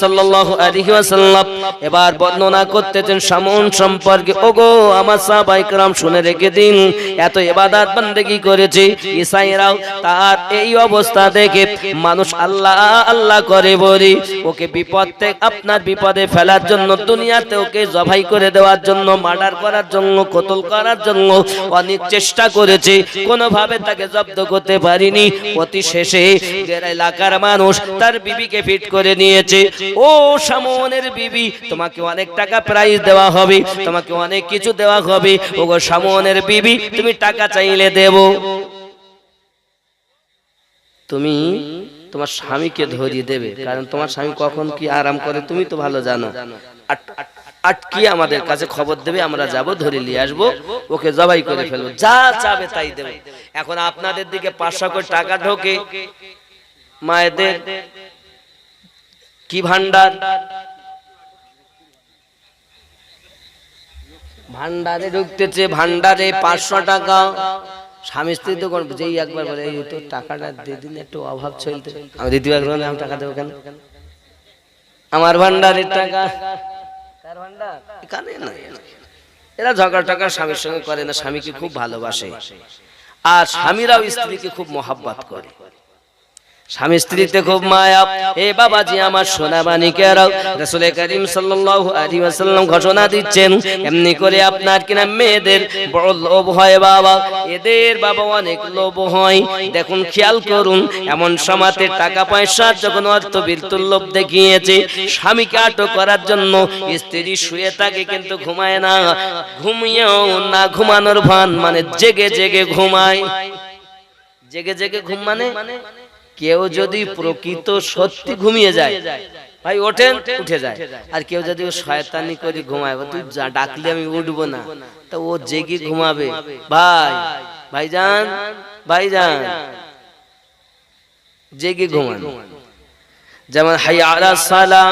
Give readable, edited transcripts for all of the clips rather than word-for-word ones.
সাল্লাল্লাহু আলাইহি ওয়াসাল্লাম এবার বর্ণনা করতেছেন সামন সম্পর্কে। ওগো আমার সাহাবায়ে কেরাম শুনে রেখে দিন, এত ইবাদত বندگی করেছে ঈসাইরাও, তার এই অবস্থা দেখে মানুষ আল্লাহ আল্লাহ করে বলি ওকে বিপদ থেকে আপনার বিপদে ফেলার জন্য, দুনিয়াতে ওকে জবাই করে দেওয়ার জন্য, মার্ডার করার জন্য, কতল করার জন্য অনেক চেষ্টা করেছে, কোনোভাবে তাকে জব্দ করতে পারিনি। অতি শেষে এলাকার মানুষ তার বিবিকে ফিট করে নিয়েছে। ও শামনের বিবি, তোমাকে অনেক টাকা প্রাইজ দেওয়া হবে, তোমাকে অনেক কিছু দেওয়া হবে। ওগো শামনের বিবি, তুমি টাকা চাইলে দেব, তুমি তোমার স্বামীকে ধরিয়ে দেবে, কারণ তোমার স্বামী কখন কি আরাম করে তুমি তো ভালো জানো। আটকি আমাদের কাছে খবর দেবে, আমরা যাব ধরে নিয়ে আসবো, ওকে জবাই করে ফেলবো, যা চাবে তাই দেবে। এখন আপনাদের দিকে 500 কোটি টাকা ঢোকে, মায়েদের কি ভান্ডার, ভান্ডারে ঢুকতেছে, ভান্ডারে 500 টাকা। স্বামী স্ত্রী তো যেই একবার বলে এই তো টাকাটা দিয়ে দিন, একটু অভাব চলতে, আমি দিতে পারবো না, আমি টাকা দেবো কেন, আমার ভান্ডারের টাকা কার ভান্ডার এখানে না। এরা ঝগড়া টাকা স্বামীর সঙ্গে করে না, স্বামীকে খুব ভালোবাসে, আর স্বামীরাও স্ত্রীকে খুব মহব্বত করে, স্বামী স্ত্রীতে খুব মায়া। এ বাবাজি আমার সোনা মানিকেরাও, রাসূল করিম সাল্লাল্লাহু আলাইহি ওয়াসাল্লাম ঘোষণা দিচ্ছেন, এমনি করে আপনার কিনা মেয়েদের বড় লোভ হয় বাবা, এদের বাবা অনেক লোভ হয়। দেখুন খেয়াল করুন, এমন সমাতে টাকা পয়সা যখন অর্থবীরতুল লোভ দেখিয়েছে, স্বামীকে আটক করার জন্য স্ত্রী শুয়ে থাকে কিন্তু ঘুমায় না, ঘুমিয়েও না ঘুমানোর ভান, মানে জেগে জেগে ঘুমায়। জেগে জেগে ঘুম মানে কেউ যদি প্রকৃত সত্যি ঘুমিয়ে যায় ভাই ওঠেন, উঠে যায়, আর কেউ যদি শয়তানি করে ঘুমায়, তুই ডাকলে আমি উঠবো না, তা ও জেগে ঘুমাবে। ভাই ভাইজান ভাইজান জেগে ঘুমান। যেমন হাইয়া আলাস সালাহ,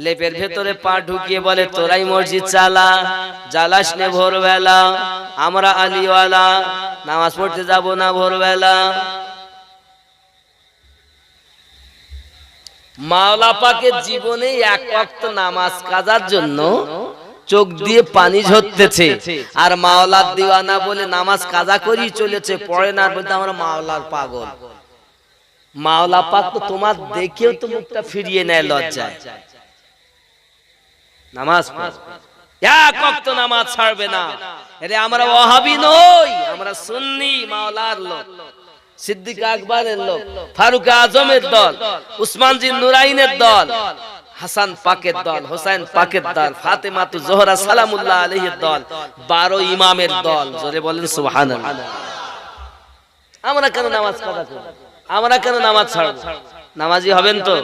লেপের ভেতরে পা ঢুকিয়ে বলে তোরাই মসজিদ চালা, জ্বালাস নে ভোরবেলা, আমরা আলিওয়ালা, নামাজ পড়তে যাব না ভোরবেলা। মাওলা পাকের জীবনে এক ওয়াক্ত নামাজ কাজার জন্য চোখ দিয়ে পানি ঝরতেছে, আর মাওলার দিওয়ানা বলে নামাজ কাজা করেই চলেছে, পড়ে না, বলতে আমরা মাওলার পাগল। মাওলা পাক তো তোমার দেখেও তো মুখটা ফিরিয়ে নেয় লজ্জায়। নামাজ এক ওয়াক্ত নামাজ ছাড়বে না। আরে আমরা ওয়াহাবি নই, আমরা সুন্নি, মাওলার লোক, সিদ্দিক আকবরের লোক, ফারুক আজমের দল, উসমান জিন নুরাইনের দল, হাসান পাকের দল, হোসেন পাকের দল, ফাতেমা তু জোহরা সালামুল্লাহ আলাইহির দল, 12 ইমামের দল। জোরে বলেন সুবহানাল্লাহ। আমরা কেন নামাজ কাজা করব, আমরা কেন নামাজ ছাড়ব? নামাজি হবেন তো?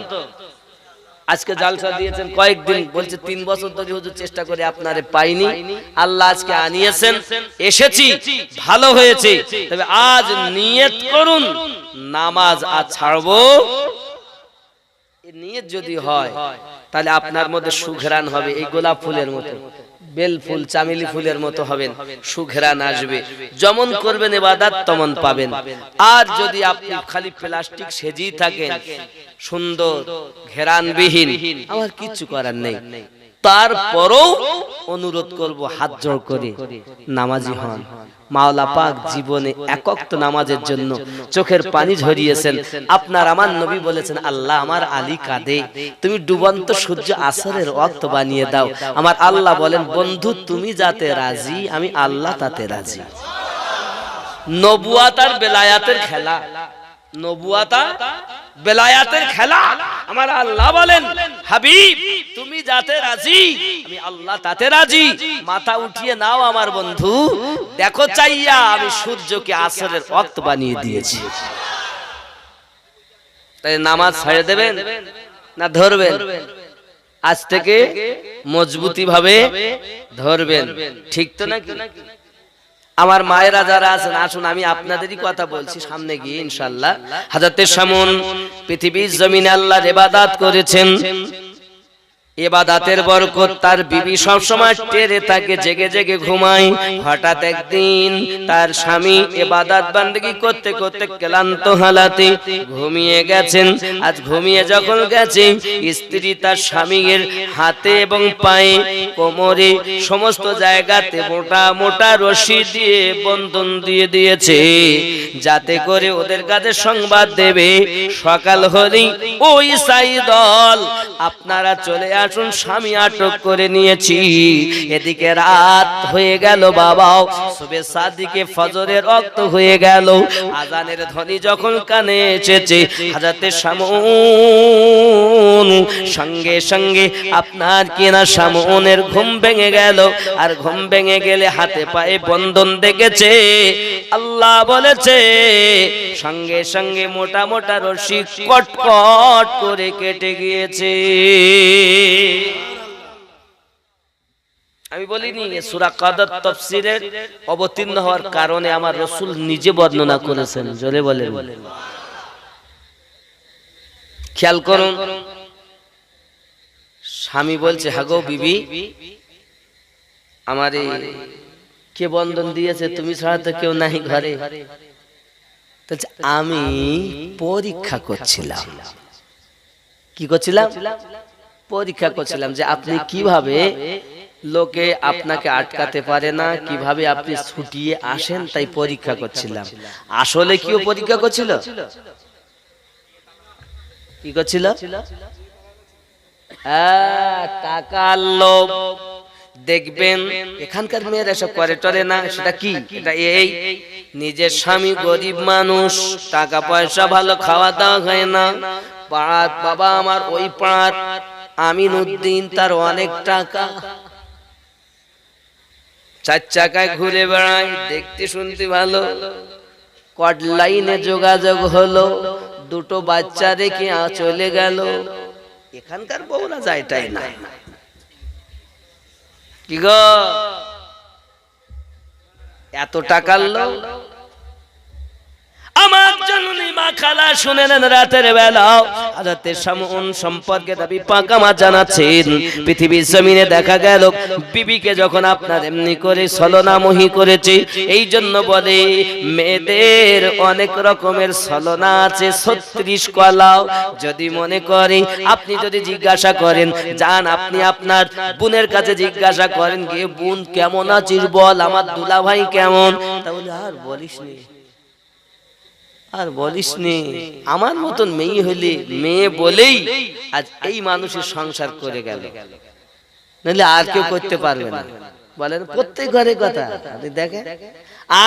আজকে জালসা দিয়েছেন কয়েকদিন, বলছে 3 বছর ধরে হুজুর চেষ্টা করে আপনারে পাইনি, আল্লাহ আজকে আনিয়েছেন, এসেছি, ভালো হয়েছে। তবে আজ নিয়ত করুন নামাজ আজ ছাড়বো, এই নিয়ত যদি হয় তাহলে আপনার মধ্যে সুঘ্রাণ হবে, এই গোলাপ ফুলের মতো, বেল ফুল, চামেলি ফুলের মতো হবেন, সুঘ্রাণ আসবে। যেমন করবেন ইবাদত তেমন পাবেন। আর যদি আপনি খালি প্লাস্টিক সেজেই থাকেন, সুন্দর ঘেরানবিহীন, আমার কিছু করার নেই। তারপরও অনুরোধ করব হাত জোড় করে নামাজি হন। মাওলা পাক জীবনে এক ওয়াক্ত নামাজের জন্য চোখের পানি ঝরিয়েছেন। আপনার আমার নবী বলেছেন, আল্লাহ আমার আলী কাঁদে, তুমি ডুবন্ত সূর্য আসরের ওয়াক্ত বানিয়ে দাও। আমার আল্লাহ বলেন, বন্ধু তুমি যাতে রাজি, আমি আল্লাহ তাতে রাজি। নবুয়াত আর বেলায়াতের খেলা, নবুয়াত আর বেলায়াতের খেলা। আমার আল্লাহ বলেন, হাবিব তুমি যাতে রাজি, আমি আল্লাহ তাতে রাজি। মাথা উঠিয়ে নাও আমার বন্ধু, দেখো চাইয়া আমি সূর্যকে আসরের ওয়াক্ত বানিয়ে দিয়েছি। তাই নামাজ ছেড়ে দেবেন না ধরবেন? আজ থেকে মজবুতি ভাবে ধরবেন, ঠিক তো নাকি? আমার মায়েরা যারা আছেন, আসুন আমি আপনাদেরই কথা বলছি, সামনে গিয়ে ইনশাআল্লাহ। হযরতে শামুন পৃথিবীর জমিনে আল্লাহর ইবাদত করেছেন, ইবাদতের বরকত তার বিবি সব সময় টেরে থাকে, জেগে জেগে ঘুমায়। হঠাৎ একদিন তার স্বামী ইবাদত বান্দেগী করতে করতে ক্লান্ত হালাতে ঘুমিয়ে গেছেন। আজ ঘুমিয়ে যখন গেছে, স্ত্রী তার স্বামীর হাতে এবং পায়ে, কোমরে, সমস্ত জায়গাতে মোটা মোটা রশি দিয়ে বন্ধন দিয়ে দিয়েছে, যাতে করে ওদের কাছে সংবাদ দেবে সকাল হলেই ওই সাই দল আপনারা চলে আসুন, স্বামী আটক করে নিয়েছি। এদিকে রাত হয়ে গেল বাবাও, সুবে সাদিকে ফজরের রক্ত হয়ে গেল। আজানের ধ্বনি যখন কানে এসেছে, হযরতে শামউন সঙ্গে সঙ্গে আপনার কিনা শামউনের ঘুম ভেঙে গেল। আর ঘুম ভেঙে গেলে হাতে পায়ে বন্ধন দেখেছে। আল্লাহ বলেছে সঙ্গে সঙ্গে মোটা মোটা রশি কটকট করে কেটে গিয়েছে। আমি বলিনি সূরা কদর তাফসীরের অবতীর্ণ হওয়ার কারণে আমার রাসূল নিজে বর্ণনা করেছেন। জোরে বলেন। খেয়াল করুন, স্বামী বলছে, হাগো বিবি, আমারে কে বন্ধন দিয়েছে? তুমি ছাড়া তো কেউ নাই ঘরে। আমি পরীক্ষা করছিলাম। কি করছিলাম? পরীক্ষা করছিলাম যে আপনি কিভাবে লোকে আপনাকে আটকাতে পারে না, কিভাবে আপনি ছুটিয়ে আসেন, তাই পরীক্ষা করছিলাম। আসলে কিও পরীক্ষা করছিল? কি করছিল? টাকার লোভ। দেখবেন এখানকার মেয়েরা সব করে টরে না, সেটা কি? এটা এই নিজের স্বামী গরিব মানুষ, টাকা পয়সা ভালো, খাওয়া দাওয়া হয় না। পাড়ার বাবা আমার, ওই পাড়ার আমিন উদ্দিন, তার অনেক টাকা, 4 চাকায় ঘুরে বেড়ায়, দেখতে শুনতে ভালো, কট লাইনে যোগাযোগ হলো, 2টো বাচ্চা রেখে চলে গেল। এখানকার বউরা যায়টাই না। কি গো, এত টাকার লোক? আমার জননী মা খালা শুনে নেন, রাতের বেলা হযরতে শামউন সম্পর্কে নবী পাক আমার জানাচ্ছেন, পৃথিবীর জমিনে দেখা গেল বিবিকে যখন আপনার এমনি করে ছলনামোহী করেছে। এই জন্য বলে মেয়েদের অনেক রকমের ছলনা আছে, 36 কলাও। যদি মনে করি, আপনি যদি জিজ্ঞাসা করেন, যান আপনি আপনার বোনের কাছে জিজ্ঞাসা করেন, গিয়ে বোন কেমন আছিস বল, আমার দুলা ভাই কেমন, তাহলে আর বলিস নি, আর বলিস নে। আমার মতন মেয়ে হলে, মেয়ে বলেই আজ এই মানুষের সংসার করে গেল, নাহলে আর কেউ করতে পারবে না। বলেন প্রত্যেক ঘরে কথা। দেখেন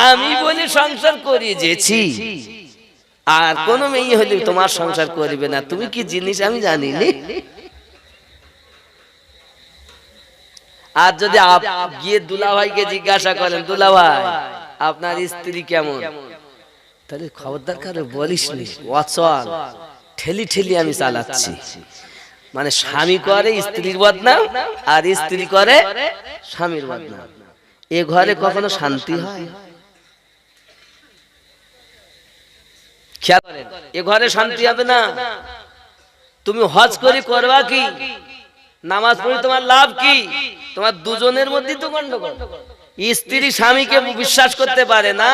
আমি বলি সংসার করিয়েছি, আর কোন মেয়ে হলে তোমার সংসার করবে না, তুমি কি জিনিস আমি জানি না। আর যদি গিয়ে দুলা ভাইকে জিজ্ঞাসা করেন, দুলা ভাই আপনার স্ত্রী কেমন, তাহলে খবরদার কারো বলিস নি, অচল ঠেলি ঠেলি আমি চালাচ্ছি। মানে স্বামী করে স্ত্রীর বদনাম, আর স্ত্রী করে স্বামীর বদনাম। এ ঘরে কখনো শান্তি হয়? খেয়াল করেন, এ ঘরে শান্তি হবে না। তুমি হজ করে করবা কি, নামাজ পড়ে তোমার লাভ কি? তোমার দুজনের মধ্যে তো গন্ডগোল। স্ত্রী স্বামীকে বিশ্বাস করতে পারে না,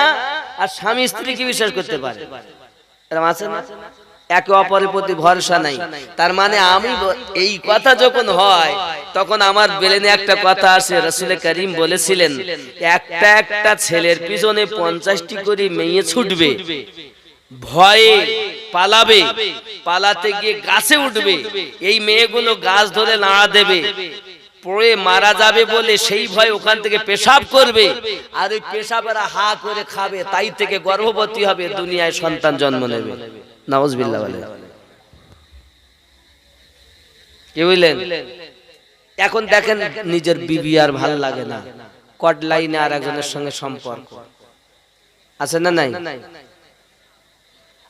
আর স্বামী স্ত্রীকে বিশ্বাস করতে পারে। একে অপরের প্রতি ভরসা নাই। তার মানে আমি এই কথা যখন হয়, তখন আমার ব্রেনে একটা কথা আসে। রাসূল করিম বলেছিলেন, একটা একটা ছেলের পিছনে 50টি করে মেয়ে ছুটবে, ভয়ে পালাবে, পালাতে গিয়ে গাছে উঠবে। এই মেয়েগুলো গাছ ধরে নাড়া দেবে, পড়ে মারা যাবে বলে সেই ভয় ওখান থেকে পেশাব করবে, আর ওই পেশাবেরা হা করে খাবে, তাই থেকে গর্ভবতী হবে, দুনিয়ায় সন্তান জন্ম নেবে। নাউজুবিল্লাহ বলে। কি বুঝলেন? এখন দেখেন নিজের বিবি আর ভালো লাগে না, কট লাইনে আর একজনের সঙ্গে সম্পর্ক আছে না নাই?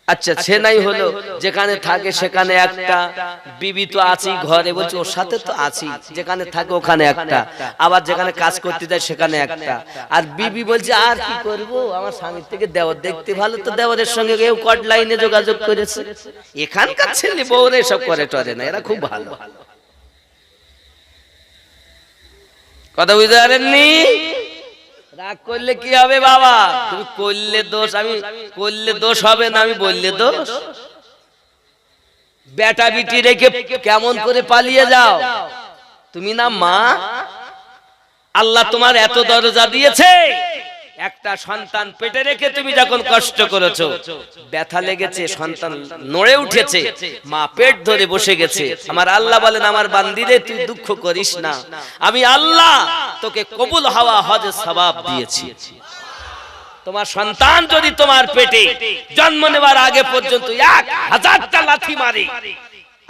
আচ্ছা সে নাই হলো, যেখানে থাকে সেখানে একটা, বিবি তো আছি ঘরে, বলছে ওর সাথে তো আছি, যেখানে থাকে ওখানে একটা, আবার যেখানে কাজ করতে যায় সেখানে একটা। আর বিবি বলছে আর কি করব, আমার স্বামীর থেকে দেওর দেখতে ভালো, তো দেওরের সঙ্গে কেউ কট লাইনে যোগাযোগ করেছে। এখানকার ছেলে বউরা এসব করে টরে না, এরা খুব ভালো। কথা বুঝতে পারেননি? রাগ করলে কি হবে বাবা? তুমি করলে দোষ, আমি করলে দোষ হবে না, আমি বললে দোষ? বেটা বিটি রেখে কেমন করে পালিয়ে যাও? তুমি না মা? আল্লাহ তোমার এত দরজা দিয়েছে, একটা সন্তান পেটে রেখে তুমি যখন কষ্ট করেছো, ব্যথা লেগেছে, সন্তান নড়ে উঠেছে, মা পেট ধরে বসে গেছে, আমার আল্লাহ বলেন আমার বান্দিরে তুই দুঃখ করিস না, আমি আল্লাহ তোকে কবুল হওয়া হজের সওয়াব দিয়েছি। তোমার সন্তান যদি তোমার পেটে জন্ম নেওয়ার আগে পর্যন্ত 1000টা লাথি মারে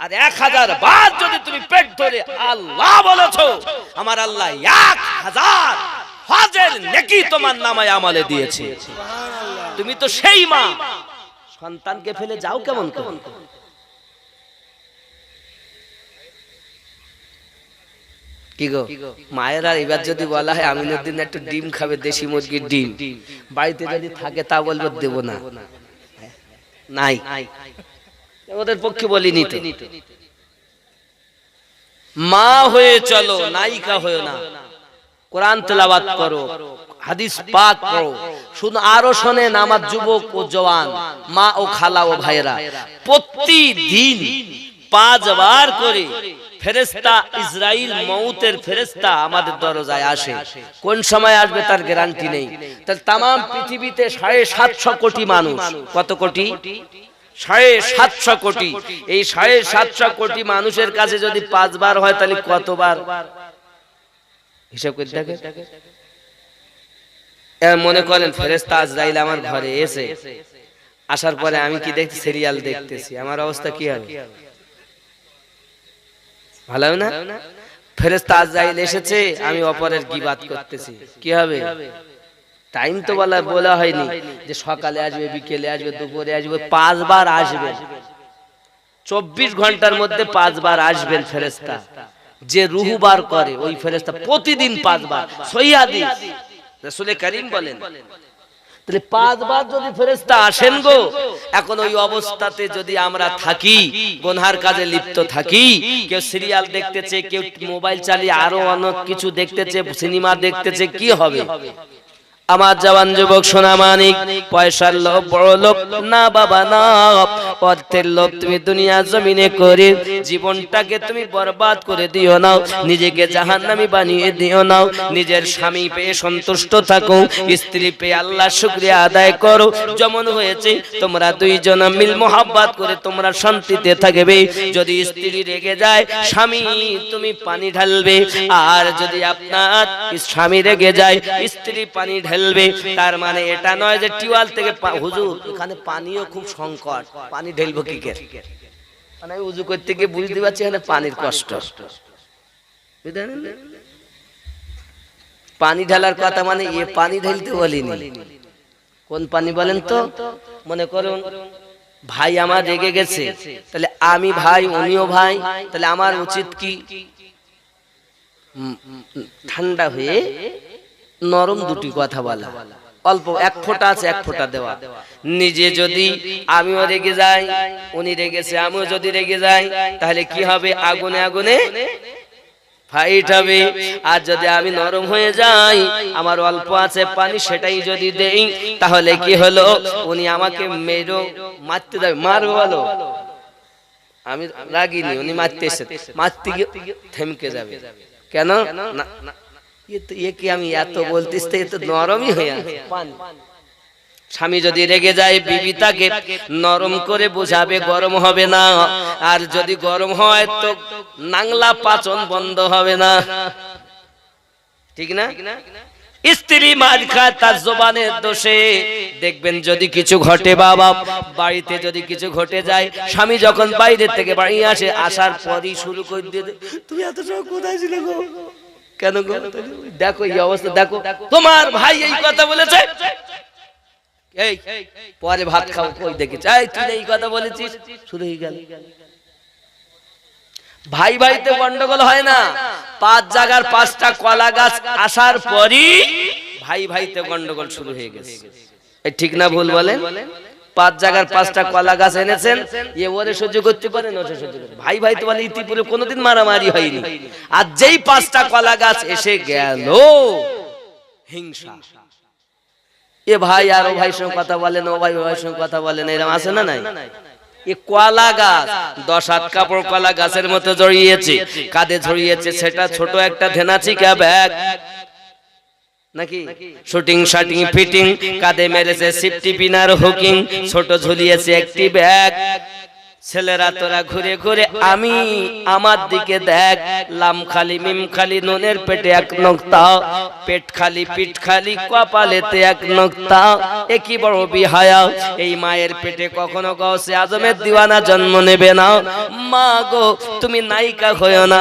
আর 1000 বার যদি তুমি পেট ধরে আল্লাহ বলেছো, আমার আল্লাহ 1000 হজের নেকি তোমার নামায় আমলে দিয়েছে। তুমি তো সেই মা, সন্তানকে ফেলে যাও কেমন কেমন? কি গো মায়েরা, এবার যদি বলা হয় আমিনুদ্দিন একটু ডিম খাবে, দেশি মুরগির ডিম, বাড়িতে যদি থাকে তা বলবো দেব না, নাই, ওদের পক্ষে বলিনি তো। মা হয়ে চলো, নায়িকা হয়ে না। কোরআন তেলাওয়াত করো, হাদিস পাক পড়ো। শুধু আরো শোনেন আমার যুবক ও জওয়ান মা ও খালা ও ভাইরা, প্রতিদিন 5 বার করে ফেরেশতা ইসরাইল মউতের ফেরেশতা আমাদের দরজায় আসে। কোন সময় আসবে তার গ্যারান্টি নেই। তাহলে তাম পৃথিবীতে 750 কোটি মানুষ, কত কোটি? 750 কোটি। এই 750 কোটি মানুষের কাছে যদি 5 বার হয় তাহলে কতবার হিসাব করে দেখে। মনে করেন ফেরেশতা আজরাইল আমার ঘরে এসে আসার পরে আমি কি দেখছি? সিরিয়াল দেখতেছি, আমার অবস্থা কি হবে? ভালো না? ফেরেশতা আজরাইল এসেছে, আমি অপরের গীবাত করতেছি, কি হবে? টাইম তো বলা হয়নি যে সকালে আসবে, বিকেলে আসবে, দুপুরে আসবে, 5 বার আসবে। 24 ঘন্টার মধ্যে 5 বার আসবেন ফেরেশতা। যে রূহ বার করে ওই ফেরেশতা প্রতিদিন 5 বার। সহিহ হাদিস, রাসূল করিম বলেন। তাহলে 5 বার যদি ফেরেশতা আসেন গো, এখন ওই অবস্থাতে যদি আমরা থাকি, গুনহার কাজে লিপ্ত থাকি, কেউ সিরিয়াল দেখতেছে, কেউ মোবাইল চালিয়ে আরো অনেক কিছু দেখতেছে, সিনেমা দেখতেছে, কি হবে? আমার জওয়ান যুবক সোনা মানিক, পয়সার লোভ বড় লোভ না বাবা না, অর্থের লোভ তুমি দুনিয়া জমিনে করে জীবনটাকে তুমি বরবাদ করে দিও না, নিজেকে জাহান্নামী বানিয়ে দিও না। নিজের স্বামী পেয়ে সন্তুষ্ট থাকো, স্ত্রী পেয়ে আল্লাহ শুকরিয়া আদায় করো। যেমন হয়েছে তোমরা দুইজন মিল মোহাব্বত করে তোমরা শান্তিতে থাকবে। যদি স্ত্রী রেগে যায়, স্বামী তুমি পানি ঢালবে, আর যদি আপনার স্বামী রেগে যায়, স্ত্রী পানি ঢালবে। তার মানে এটা নয় যে টিউবওয়েল থেকে হুজুর এখানে পানিও খুব সংকট, পানি ঢেলবো কি করে? মানে আমি উযু করতে গিয়ে বুঝতে পারছি এখানে পানির কষ্ট। পানি ঢালার কথা মানে এ পানি ঢেলতে বলিনি। কোন পানি বলেন তো? মনে করুন ভাই আমার রেগে গেছে, তাহলে আমি ভাই, উনিও ভাই, তাহলে আমার উচিত কি? ঠান্ডা হয়ে নরম দুটি কথা বলা, অল্প 1 ফোঁটা আছে 1 ফোঁটা দেওয়া। নিজে যদি আমিও রেগে যাই, উনি রেগেছে, আমিও যদি রেগে যাই, তাহলে কি হবে? আগুনে আগুনে ফাইট হবে। আর যদি আমি নরম হয়ে যাই, আমার অল্প আছে পানি, সেটাই যদি দেই, তাহলে কি হলো? উনি আমাকে মেরো মারতে যাবে, মারবে বলো, আমি রাগিনি, উনি মারতে এসে মারতে গিয়ে থেমকে যাবে। কেন? না কি আমি এত বলতিস তো, এ তো নরমই হয়ে আছে। স্বামী যদি রেগে যায়, বিবি তাকে নরম করে বোঝাবে, গরম হবে না। আর যদি গরম হয় তো নাংলা পাচন বন্ধ হবে না, ঠিক না? স্ত্রী মার খায় তার জবানের দোষে। দেখবেন যদি কিছু ঘটে বাবা, বাড়িতে যদি কিছু ঘটে যায়, স্বামী যখন বাইরে থেকে বাড়ি আসে, আসার পরই শুরু করে দিয়ে, তুমি এত সময় কোথায় ছিলে গো? কেন গো? দেখো এই অবস্থা, দেখো তোমার ভাই এই কথা বলেছে, এই পরে ভাত খাও, কই দেখেছি তুই এই কথা বলেছিস, শুরু হয়ে গেল। ভাই ভাইতে গন্ডগোল হয় না, 5 জায়গার 5টা কলা গাছ আসার পরই ভাই ভাইতে গন্ডগোল শুরু হয়ে গেছে। এই ঠিক না ভুল বলেন? 5 জায়গার 5টা কলা গাছ এনেছেন, এ ওরে সহ্য করতে পারেন, ওটা সহ্য করতে ভাই ভাই তো বলে ইতিপূর্বে কোনোদিন মারামারি হয়নি, আর যেই 5টা কলা গাছ এসে গেল হিংসা, এ ভাই আর ও ভাইয়ের সঙ্গে কথা বলেন, ও ভাই ভাইয়ের সঙ্গে কথা বলেন, এরকম আছে না নাই? এ কলা গাছ 10-8 কাপড় কলা গাছের মতো জড়িয়েছে, কাঁধে জড়িয়েছে সেটা ছোট একটা ধেনাচিকা ব্যাগ নাকি, শুটিং শাটিং ফিটিং, কাঁধে মেরেছে সিফটি পিনার হুকিং, ছোট ঝুলিয়েছে একটি ব্যাগ। ছেলেরা তোরা ঘুরে ঘুরে আমি আমার দিকে দেখ, লাম খালি মিম খালি নুনের পেটে 1 নোক্তা, পেট খালি পিঠ খালি কপালেতে 1 নোক্তা, একই বড় বিহায়া, এই মায়ের পেটে কখনো গৌসে আজমের দিওয়ানা জন্ম নেবে না। মা গো তুমি নায়িকা হয়ো না,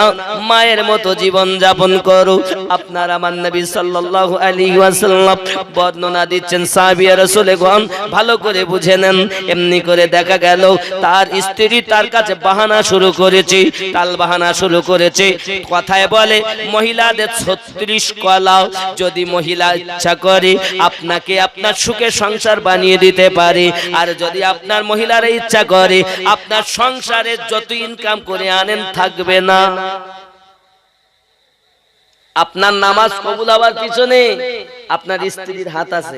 মায়ের মতো জীবন যাপন করো। আপনার আমার নবী সাল্লাল্লাহু আলাইহি ওয়াসাল্লাম বর্ণনা দিচ্ছেন, সাহাবীয়া রাসূলগণ ভালো করে বুঝে নেন। এমনি করে দেখা গেল তার স্ত্রী তার কাছে বাহানা শুরু করেছে, টাল বাহানা শুরু করেছে। কথায় বলে মহিলাদের 36 কলা, যদি মহিলা ইচ্ছা করে আপনাকে আপনার সুখে সংসার বানিয়ে দিতে পারে, আর যদি আপনার মহিলার ইচ্ছা করে আপনার সংসারে যত ইনকাম করে আনেন থাকবে না। আপনার নামাজ কবুল হওয়ার পিছনে আপনার স্ত্রীর হাত আছে,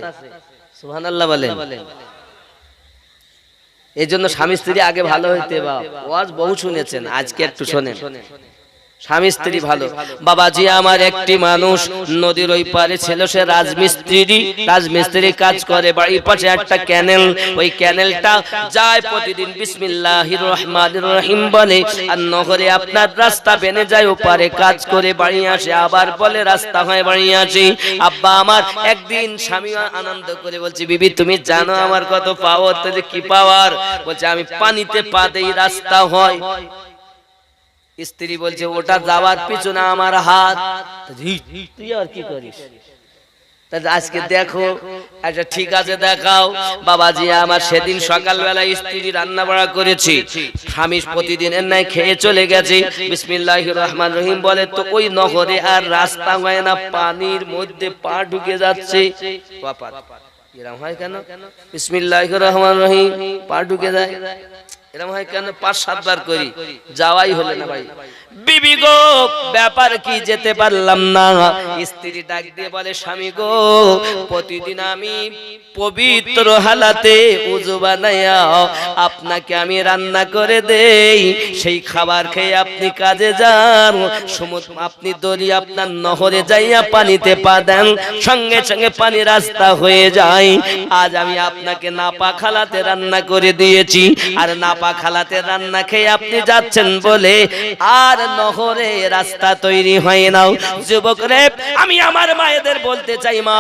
সুবহানাল্লাহ বলেন। এই জন্য স্বামী স্ত্রী আগে ভালো হইতে, ওয়াজ বহু শুনেছেন, আজকে একটু শোনেন। স্বামী স্ত্রী ভালো। বাবাজি আমার একটি মানুষ নদীর ওই পারে ছিল, সে রাজমিস্ত্রি কাজ করে, বাড়ির পাশে একটা ক্যানেল, ওই ক্যানেলটা যায় প্রতিদিন বিসমিল্লাহির রহমানির রহিম বলে, আর নহরে আপনার রাস্তা বেনে যায়, ওপারে কাজ করে বাড়ি আসে, আবার বলে রাস্তা হয় বাড়ি আসে। আব্বা আমার একদিন স্বামী আনন্দ করে বলছে, বিবি তুমি জানো আমার কত পাওয়ার? তো কি পাওয়ার? বলছে আমি পানিতে পা দেই রাস্তা হয়। স্ত্রী বলছে ওটা যাওয়ার পিছনে আমার হাত, তুই আর কি করিস? আজকে দেখো, আচ্ছা ঠিক আছে দেখাও। বাবাজি আমার সেদিন সকালবেলা স্ত্রী রান্না বাড়া করেছি, স্বামী প্রতিদিনের নাই খেয়ে চলে গেছে, বিসমিল্লাহির রহমানির রহিম বলে, তো ওই নহরে আর রাস্তা হয় না, পানির মধ্যে পা ঢুকে যাচ্ছে। এরকম হয় কেন? বিসমিল্লাহির রহমানির রহিম পা ঢুকে যায়, এরকম হয় কেন? 5-7 বার করি, যাওয়াই হলো না ভাই। বিবি গো ব্যাপার কি, যেতে পারলাম না। স্ত্রী ডাক দিয়ে বলে, স্বামী গো প্রতিদিন আমি পবিত্র হালাতে উযু বানায়া আপনাকে আমি রান্না করে দেই, সেই খাবার খেয়ে আপনি কাজে যান, আপনি দড়ি আপনার নহরে যাইয়া পানিতে পা দেন, সঙ্গে সঙ্গে পানি রাস্তা হয়ে যায়। আজ আমি আপনাকে নাপাক হালাতে রান্না করে দিয়েছি, আর নাপাক হালাতে রান্না খেয়ে আপনি যাচ্ছেন বলে আর নহরে রাস্তা তৈরি হয় না। যুবক রে, আমি আমার মায়েদের বলতে চাই, মা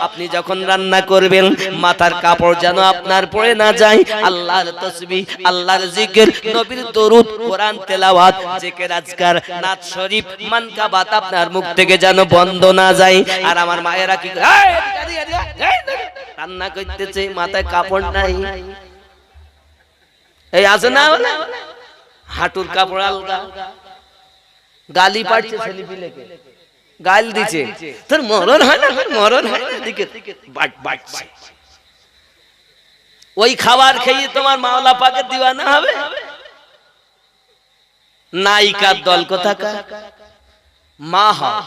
আপনি যখন রান্না করবেন মাথার কাপড় যেন আপনার পড়ে না যায়, আল্লাহর তাসবিহ, আল্লাহর জিকির, নবীর দরুদ, কোরআন তেলাওয়াত, জিকির আজকার, নাত শরীফ, মানকাবাত আপনার মুখ থেকে যেন বন্ধ না যায়। আর আমার মায়েরা কি রান্না করতেছে, মাথায় কাপড় নাই, এই আছে না হাঁটুর কাপড় আলগা, গালি পাচ্ছে ছেলেপিলেকে, গাল দিচ্ছে, তোর মরণ হয় না, মরণ হয় না, দিকে ওই খাবার খেয়ে তোমার মাওলা পাকের দিওয়ানা হবে। নায়িকার দল কোথাকার? মা হয়,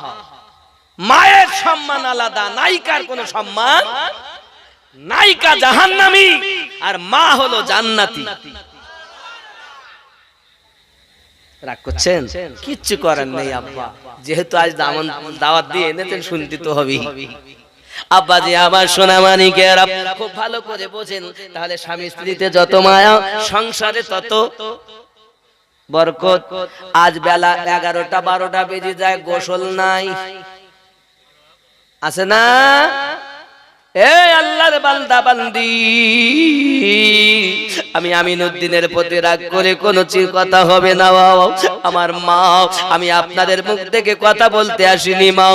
মায়ের সম্মান আলাদা, নায়িকার কোনো সম্মান। নায়িকা জাহান্নামী আর মা হলো জান্নাতি। রাগ করছেন? কিচ্ছু করার নেই আব্বা, যেহেতু আজ দাওয়াত দিয়ে এনেছেন শুনতে তো হবেই। আব্বা জি আমার সোনা মানিকেরা খুব ভালো করে বোঝেন, তাহলে স্বামী স্ত্রীতে যত মায়া, সংসারে তত বরকত। আজ বেলা 11টা-12টা বেজে যায়, গোসল নাই, আছে না? এই আল্লাহর বান্দা বান্দি, আমি আমিনউদ্দিনের প্রতি রাগ করে কোনো কথা হবে না। আমার মা, আমি আপনাদের মুখ থেকে কথা বলতে আসিনি মা,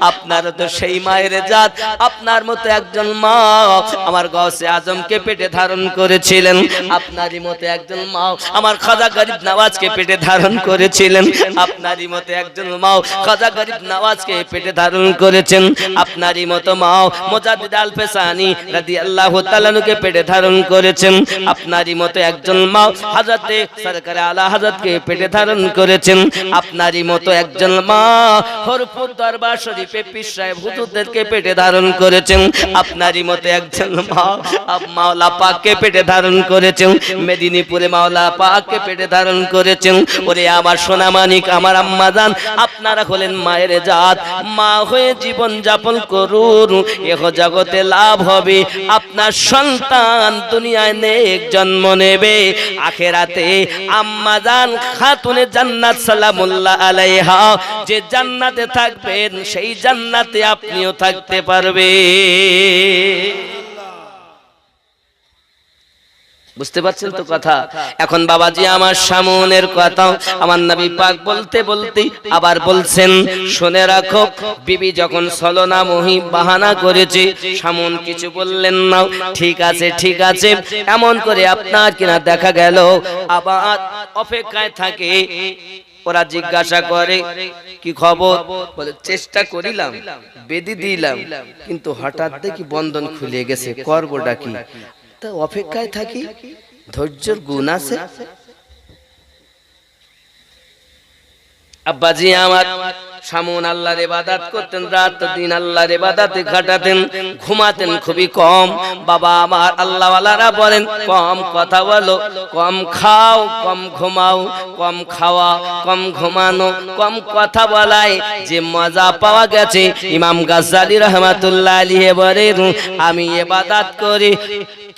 আপনারা তো সেই মায়ের জাত, আপনার মতো একজন মা আমার গৌসে আজমকে পেটে ধারণ করেছিলেন, আপনারই মতো একজন মা আমার খাজা গরিব নওয়াজকে পেটে ধারণ করেছিলেন, আপনারই মতো একজন মা খাজা গরিব নওয়াজকে পেটে ধারণ করেছেন, আপনারই মতো মা মুজাদ্দিদ আল পেসানি রাদিয়াল্লাহু তাআলা কে পেটে ধারণ করেছেন, আপনারই মতো একজন মা হযরতে সরকারে আলা হযরতকে পেটে ধারণ করেছেন, আপনারই মতো একজন মা হরপুর দরবার শরীফে পীর সাহেব হুজুরদেরকে পেটে ধারণ করেছেন, আপনারই মতো একজন মা মাওলা পাককে পেটে ধারণ করেছেন, মেদিনীপুরে মাওলা পাককে পেটে ধারণ করেছেন। ওরে আমার সোনামানিক, আমার আম্মা জান, আপনারা হলেন মায়ের জাত, মা হয়ে জীবন যাপন করুন, এহ জগতে লাভ হবে, আপনার সন্তান দুনিয়ায় নেক জন্ম নেবে, আখেরাতে আম্মা জান খাতুনে জান্নাত সালামুল্লাহ আলাইহা যে জান্নাতে থাকবেন সেই জান্নাতে আপনিও থাকতে পারবেন। বুঝতে পারছেন তো কথা? এখন বাবাজি আমার সামনের কথা আমার নবী পাক বলতে বলতে আবার বলছেন, শুনে রাখো, বিবি যখন ছলনা মহি বাহানা করেছে, সামন কিছু বললেন না, ঠিক আছে ঠিক আছে এমন করে আপনার কিনা দেখা গেল আবার অপেক্ষায় থাকে। ওরা জিজ্ঞাসা করে কি খবর, বলে চেষ্টা করিলাম, বেদি দিলাম, কিন্তু হঠাৎ দেখি বন্ধন খুলে গেছে, করবোটা কি? তা অপেক্ষায় থাকি, ধৈর্যের গুণ আছে। আব্বাজি আমার সামুন আল্লাহর ইবাদত করতেন, রাত দিন আল্লাহর ইবাদতে কাটাতেন, ঘুমাতেন খুবই কম। বাবা আমার আল্লাহওয়ালারা বলেন কম কথা বলো, কম খাও, কম ঘুমাও, কম খাওয়া, কম ঘুমানো, কম কথা বলায় যে মজা পাওয়া গেছে, ইমাম গাজ্জালী রাহমাতুল্লাহ আলাইহি বলেন আমি ইবাদত করি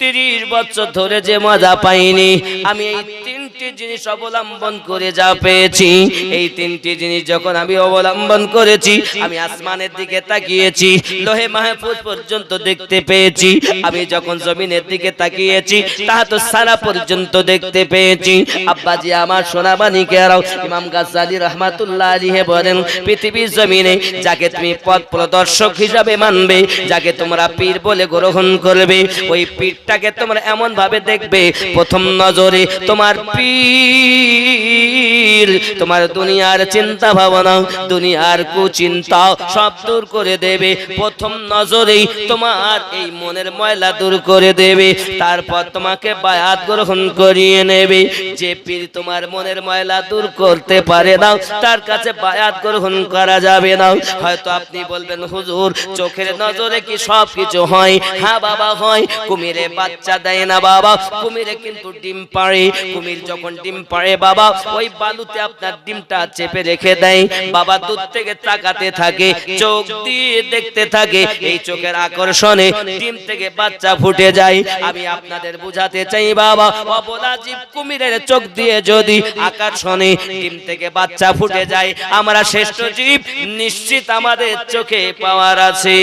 30 বছর ধরে যে মজা পাইনি, আমি এই তিনটি জিনিস অবলম্বন করে যা পেয়েছি, এই তিনটি জিনিস যখন আমি অবলম্বন করেছি, আমি আসমানের দিকে তাকিয়েছি, লোহে মাহফুজ পর্যন্ত দেখতে পেয়েছি, আমি যখন জমিনের দিকে তাকিয়েছি তাহাত সারা পর্যন্ত দেখতে পেয়েছি। আব্বাজি আমার সোনামানিকেরাও ইমাম গাজ্জালী রাহমাতুল্লাহ আলাইহি বলেন পৃথিবীর জমিনে যাকে তুমি পথ প্রদর্শক হিসাবে মানবে, যাকে তোমরা পীর বলে গ্রহণ করবে, ওই পীরটাকে তোমরা এমন ভাবে দেখবে প্রথম নজরে তোমার পীর তোমার দুনিয়ার চিন্তা ভাবনা, দুনিয়ার কুচিন্তা সব দূর করে দেবে, প্রথম নজরেই তোমার এই মনের ময়লা দূর করে দেবে, তারপর তোমাকে বায়াত গ্রহণ করিয়ে নেবে। যে পীর তোমার মনের ময়লা দূর করতে পারে না তার কাছে বায়াত গ্রহণ করা যাবে না। হয়তো আপনি বলবেন হুজুর চোখের নজরে কি সব কিছু হয়? হ্যাঁ বাবা হয়, কুমিরে বাচ্চা দেয় না বাবা, কুমিরে কিন্তু ডিম পাড়ে, কুমির যখন ডিম পাড়ে বাবা ওই বালুতে আপনার ডিমটা চেপে রেখে দেয়, বাবা দূর থেকে তাকাতে থাকে, চোখ দিয়ে দেখতে থাকে, এই চোখের আকর্ষণে ডিম থেকে বাচ্চা ফুটে যায়। আমি আপনাদের বুঝাতে চাই বাবা, অবলা জীব কুমিরের চোখ দিয়ে যদি আকর্ষণে ডিম থেকে বাচ্চা ফুটে যায়, আমরা শ্রেষ্ঠ জীব নিশ্চিত আমাদের চোখে পাওয়ার আছে।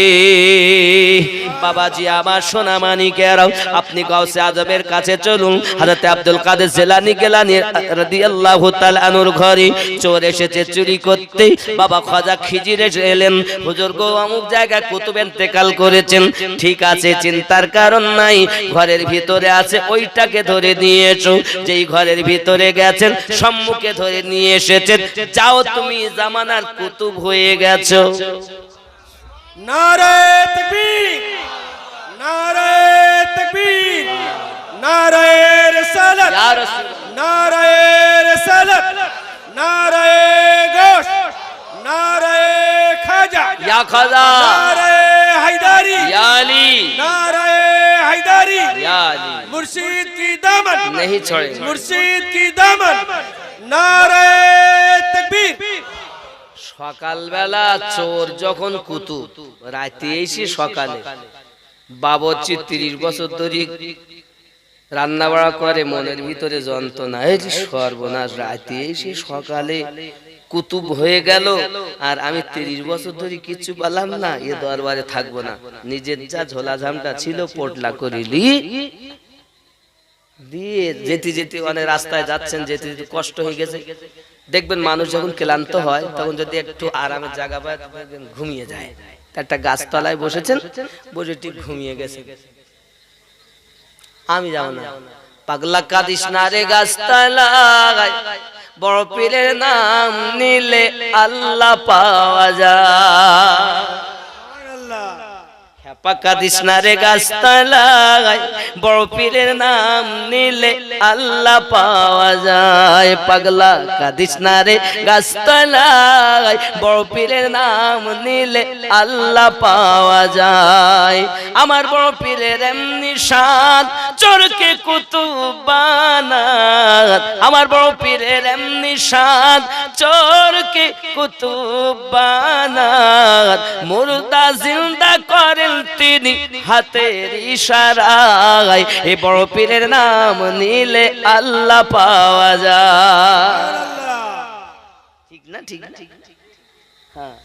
বাবাজি আমার সোনামানিকেরাও আপনি গাউসে আজমের কাছে চলুন, হযরত আব্দুল কাদের জিলানী রাদিয়াল্লাহু তাআলা আনহুর ঘরে চোর এসেছে চুরি করতে, বাবা খাজা খিজির এলেন, হুজুর গো অমুক জায়গায় কুতুব ইন্তেকাল করেছেন, ঠিক আছে চিন্তার কারণ নাই, ঘরের ভিতরে আছে ওইটাকে ধরে নিয়ে এসো। যেই ঘরের ভিতরে গেছেন সম্মুখে ধরে নিয়ে এসেছেন, যাও তুমি জামানার কুতুব হয়ে গেছো। নারে তাকবীর, নারে তাকবীর, নারে রিসালাত, ইয়া রাসূল, নারে রিসালাত, নারে গোশ, নারে খাজা, ইয়া খাজা, নারে হায়দারি, ইয়া আলী, नारे हैदरी, ইয়া আলী मुर्शिद की दामन नहीं छोड़े, मुर्शिद की दामन, नारे तकबीर। সকালবেলা চোর যখন কুতুব, রাতে এসে সকালে বাবুর্চি 30 বছর ধরে রান্না বাড়া করে, মনের ভিতরে যন্ত্রণা, এই যে সর্বনাশ, রাতে এসে সকালে কুতুব হয়ে গেল, আর আমি 30 বছর ধরে কিছু পেলাম না, এ দরবারে থাকবো না, নিজের যা ঝোলা ঝামটা ছিল পোটলা করিলি দিয়ে যেতে যেতে অনেক রাস্তায় যাচ্ছেন, যেতে যেতে কষ্ট হয়ে গেছে, দেখবেন মানুষ যখন ক্লান্ত হয় তখন যদি একটু আরামের জায়গা পায় ঘুমিয়ে যায়, একটা গাছতলায় বসেছেন, বসে ঠিক ঘুমিয়ে গেছে। আমি যাব না, পাগলা কাদিস না রে গাছতলায়, বড় পীরের নাম নিলে আল্লাহ পাওয়া যায়। পাকা দিস না রে গাছতলায় বড় পীরের নাম নিলে আল্লাহ পাওয়া যায়। পাগলা কাদিস না রে গাছতলায় বড় পীরের নাম নিলে আল্লাহ পাওয়া যায়। আমার বড় পীরের এমনি শান চোরকে কুতুব বানাত। আমার বড় পীরের এমনি শান চোরকে কুতুব বানাত। মুর্দা জিন্দা করেন তিনি হাতের ইশারায়। এই বড় পীরের নাম নিলে আল্লাহ পাওয়া যায়। ঠিক না? ঠিক না? হ্যাঁ,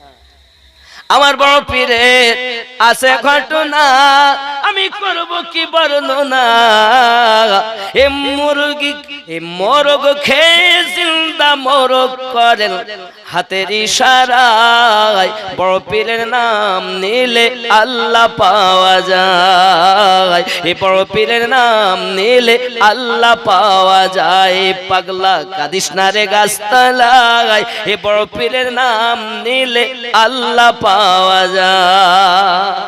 আমার বড় পীরের আছে ঘটনা, আমি করব কি বর্ণনা। এ মুরগি এ মোরগ খেয়ে জিন্দা মোরগ করেন হাতের ইশারায়। বড় পীরের নাম নিলে আল্লাহ পাওয়া যায়। এ বড় পীরের নাম নিলে আল্লাহ পাওয়া যায়। পাগলা কাদিস না রে গাছতলায় এ বড় পীরের নাম নিলে আল্লাহ পাওয়া যায়।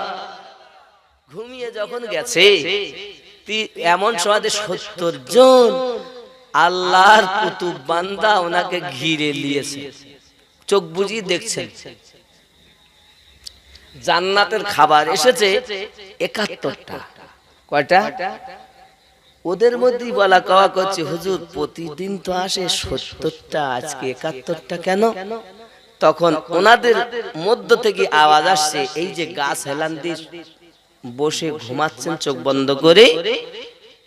ঘুমিয়ে যখন গেছে এমন সময় 70 জন আল্লাহর কুতুব বান্দা ওনাকে ঘিরে নিয়েছে। চোখ বুঝিয়ে দেখছেন জান্নাতের খাবার এসেছে 71টা। কয়টা? ওদের মধ্যেই বলা কওয়া করছে, হুজুর প্রতিদিন তো আসে 70টা, আজকে 71টা কেন? তখন ওনাদের মধ্য থেকে আওয়াজ আসছে, এই যে গাছ হেলান দিয়ে বসে ঘুমাচ্ছেন চোখ বন্ধ করে,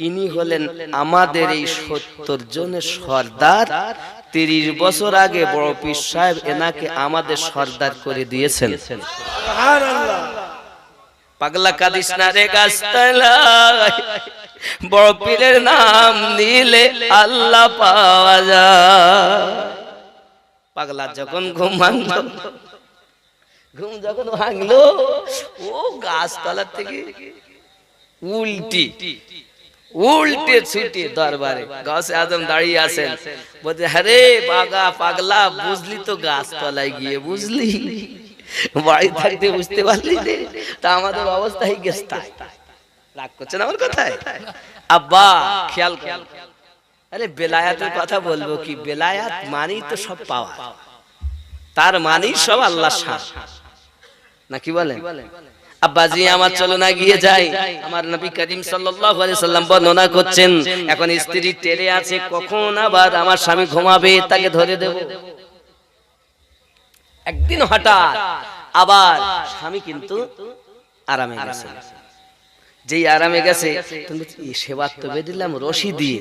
ইনি হলেন আমাদের এই 70 জনের সর্দার। 30 বছর আগে বড় পীর সাহেব এনাকে আমাদের সর্দার করে দিয়েছেন। সুবহানাল্লাহ। পাগলা কাদিস না রে গাছতলায় বড় পীরের নাম নিলে আল্লাহ পাওয়া যায়। পাগলা যখন ঘুম যখন ভাঙলো, ও গাছতলার থেকে উল্টে ছুটে দরবারে গাছে আজম দাঁড়িয়ে আছেন। বলছে, আরে বাগা পাগলা, বুঝলি তো গাছতলায় গিয়ে বুঝলি, বাড়ি থাকতে বুঝতে পারলি রে, তা আমাদের অবস্থা হয়ে গেছে। রাগ করছেন আমার কথায়? আব্বা খেয়াল, আরে বেলায়াতের কথা বলবো কি? বেলায়াত মানেই তো সব পাওয়া, তার মানেই সব আল্লাহ শান, নাকি বলেন? আব্বাজি আমার চলো না গিয়ে যাই। আমার নবী করিম সাল্লাল্লাহু আলাইহি সাল্লাম বর্ণনা করছেন, এখন স্ত্রী টেরে আছে, কখন আবার আমার স্বামী ঘুমাবে তাকে ধরে দেব। একদিন হঠাৎ আবার স্বামী কিন্তু আরামে গেছে। যেই আরামে গেছে, তুমি সেবার তো বেঁধিলাম রশি দিয়ে,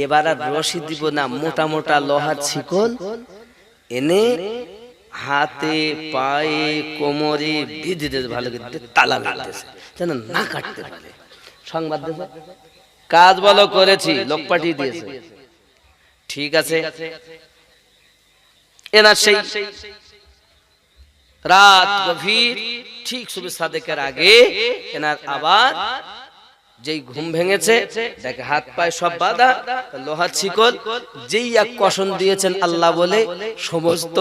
এবার আর রশি দিব না, মোটা মোটা লোহার শিকল এনে হাতে পায়ে কোমরে বেঁধে দিতে, ভালো করে তালা লাগতেছে যেন না কাটতে পারে। সংবাদ দেবে, কাজ বলো করেছি, লোক পাঠিয়ে দিয়েছে। ঠিক আছে, এনার সেই রাত গভীর, ঠিক সুবহ সাদেকের আগে এনার আবার যেই ঘুম ভেঙেছে, দেখে হাত পায়ে সব বাঁধা, লোহার শিকল, যেই এক কষণ দিয়েছেন আল্লাহ বলে, সমস্ত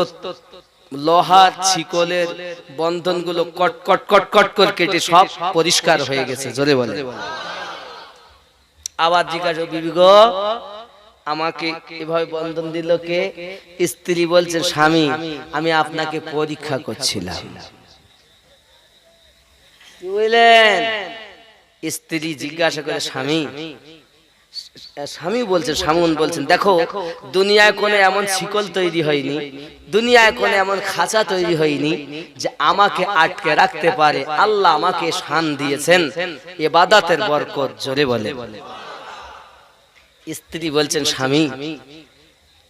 লোহার শিকলের বন্ধনগুলো কট কট কট কট করে কেটে সব পরিষ্কার হয়ে গেছে। জোরে বলে। আবার জিজ্ঞাসা, বিবি গো আমাকে এভাবে বন্ধন দিল কে? স্ত্রী বলছেন, স্বামী আমি আপনাকে পরীক্ষা করছিলাম। কি বললেন? স্ত্রী জিজ্ঞাসা করে, স্বামী বলছেন, স্বামী বলছেন, দেখো দুনিয়ায় কোনো এমন শিকল তৈরি হয়নি, দুনিয়ায় কোনো এমন খাঁচা তৈরি হয়নি যে আমাকে আটকে রাখতে পারে। আল্লাহ আমাকে শান দিয়েছেন ইবাদতের বরকত। জোরে বলে। স্ত্রী বলছেন, স্বামী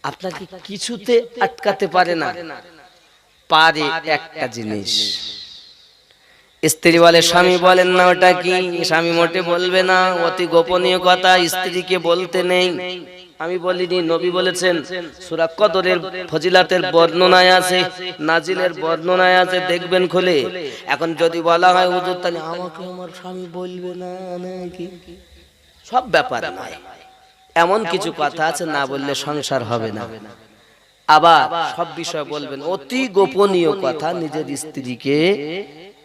আপনাকে কিছুতে আটকাতে পারে না, পারে একটা জিনিস। স্ত্রী বলে, স্বামী বলেন না ওটা কি? স্বামী মোটে বলবে না, অতি গোপনীয় কথা, স্ত্রীকে বলতে নেই। আমি বলিনি, নবী বলেছেন। সূরা কদরের ফজিলাতের বর্ণনায় আছে, নাজিলের বর্ণনায় আছে, দেখবেন খুলে। এখন যদি বলা হয় হুজুর তাহলে আমাকে আমার স্বামী বলবে না নাকি, সব ব্যাপার নয়, এমন কিছু কথা আছে না বললে সংসার হবে না। আবার সব বিষয় বলবেন, অতি গোপনীয় কথা নিজের স্ত্রীকে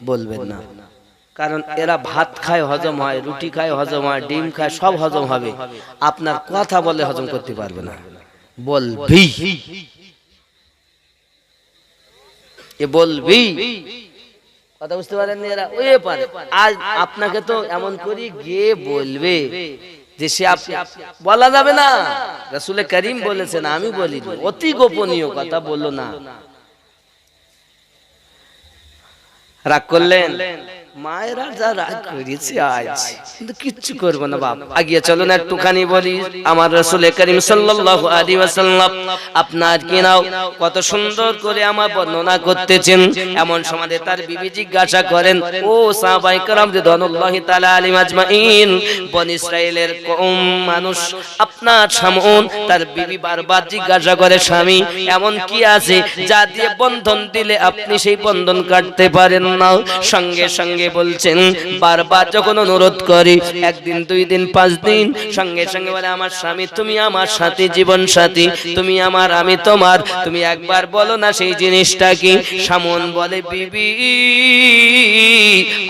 বলবেন না। কারণ এরা ভাত খায় হজম হয়, রুটি খায় হজম হয়, ডিম খায়, সব হজম হবে, আপনার কথা বলে হজম করতে পারবে না। বলবি বলবি, কথা বুঝতে পারেন এরা ওই পারে। আজ আপনাকে তো এমন করি গিয়ে বলবে যে সে বলা যাবে না, রাসূল করিম বলেছেন, আমি বলি অতি গোপনীয় কথা বললো না। রাগ করলেন মায়েরা, যা রাগ করেছে আজ, কিন্তু কিচ্ছু করবো না বাপ। আগিয়ে চলো না একটুখানি বলি, আমার রাসূল করিম সাল্লাল্লাহু আলাইহি ওয়াসাল্লাম আপনার কি নাও কত সুন্দর করে আমার বর্ণনা করতেছেন। এমন সময় তার বিবি জিজ্ঞাসা করেন, ও সাহাবায়ে কেরাম রিদওয়ানুল্লাহি তাআলা আলাইহিম আজমাইন, বনি ইসরাইলের কওম মানুষ আপনার সামন, তার বিবি বারবার জিজ্ঞাসা করে, স্বামী এমন কি আছে যা দিয়ে বন্ধন দিলে আপনি সেই বন্ধন কাটতে পারেন না? সঙ্গে সঙ্গে বলছেন, বারবার যখন অনুরোধ করি, একদিন, 2 দিন, 5 দিন, সঙ্গে সঙ্গে বলে, আমার স্বামী তুমি আমার সাথী, জীবন সাথী, তুমি আমার, আমি তোমার, তুমি একবার বলো না সেই জিনিসটা কি? সামন বলে, বিবি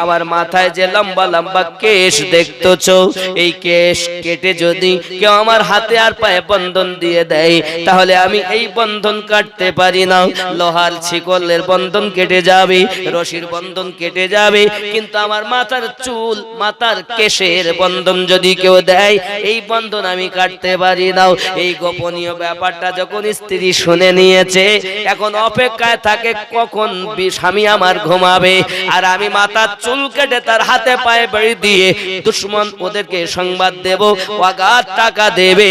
আমার মাথায় যে লম্বা লম্বা কেশ দেখতেছো, এই কেশ কেটে যদি কেউ আমার হাতে আর পায়ে বন্ধন দিয়ে দেয়, তাহলে আমি এই বন্ধন কাটতে পারি না। লোহার শিকলের বন্ধন কেটে যাবে, রশির বন্ধন কেটে যাবে, কিন্তু আমার মাথার চুল, মাথার কেশের বন্ধন যদি কেউ দেয়, এই বন্ধন আমি কাটতে পারি না। এই গোপনীয় ব্যাপারটা যখন স্ত্রী শুনে নিয়েছে, এখন অপেক্ষায় থাকে কখন স্বামী আমার ঘুমাবে, আর আমি মাথার চুল কেটে তার হাতে পায়ে বেড়ি দিয়ে দুশ্মন ওদেরকে সংবাদ দেব, অগাধ টাকা দেবে,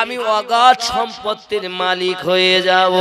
আমি অগাধ সম্পত্তির মালিক হয়ে যাব।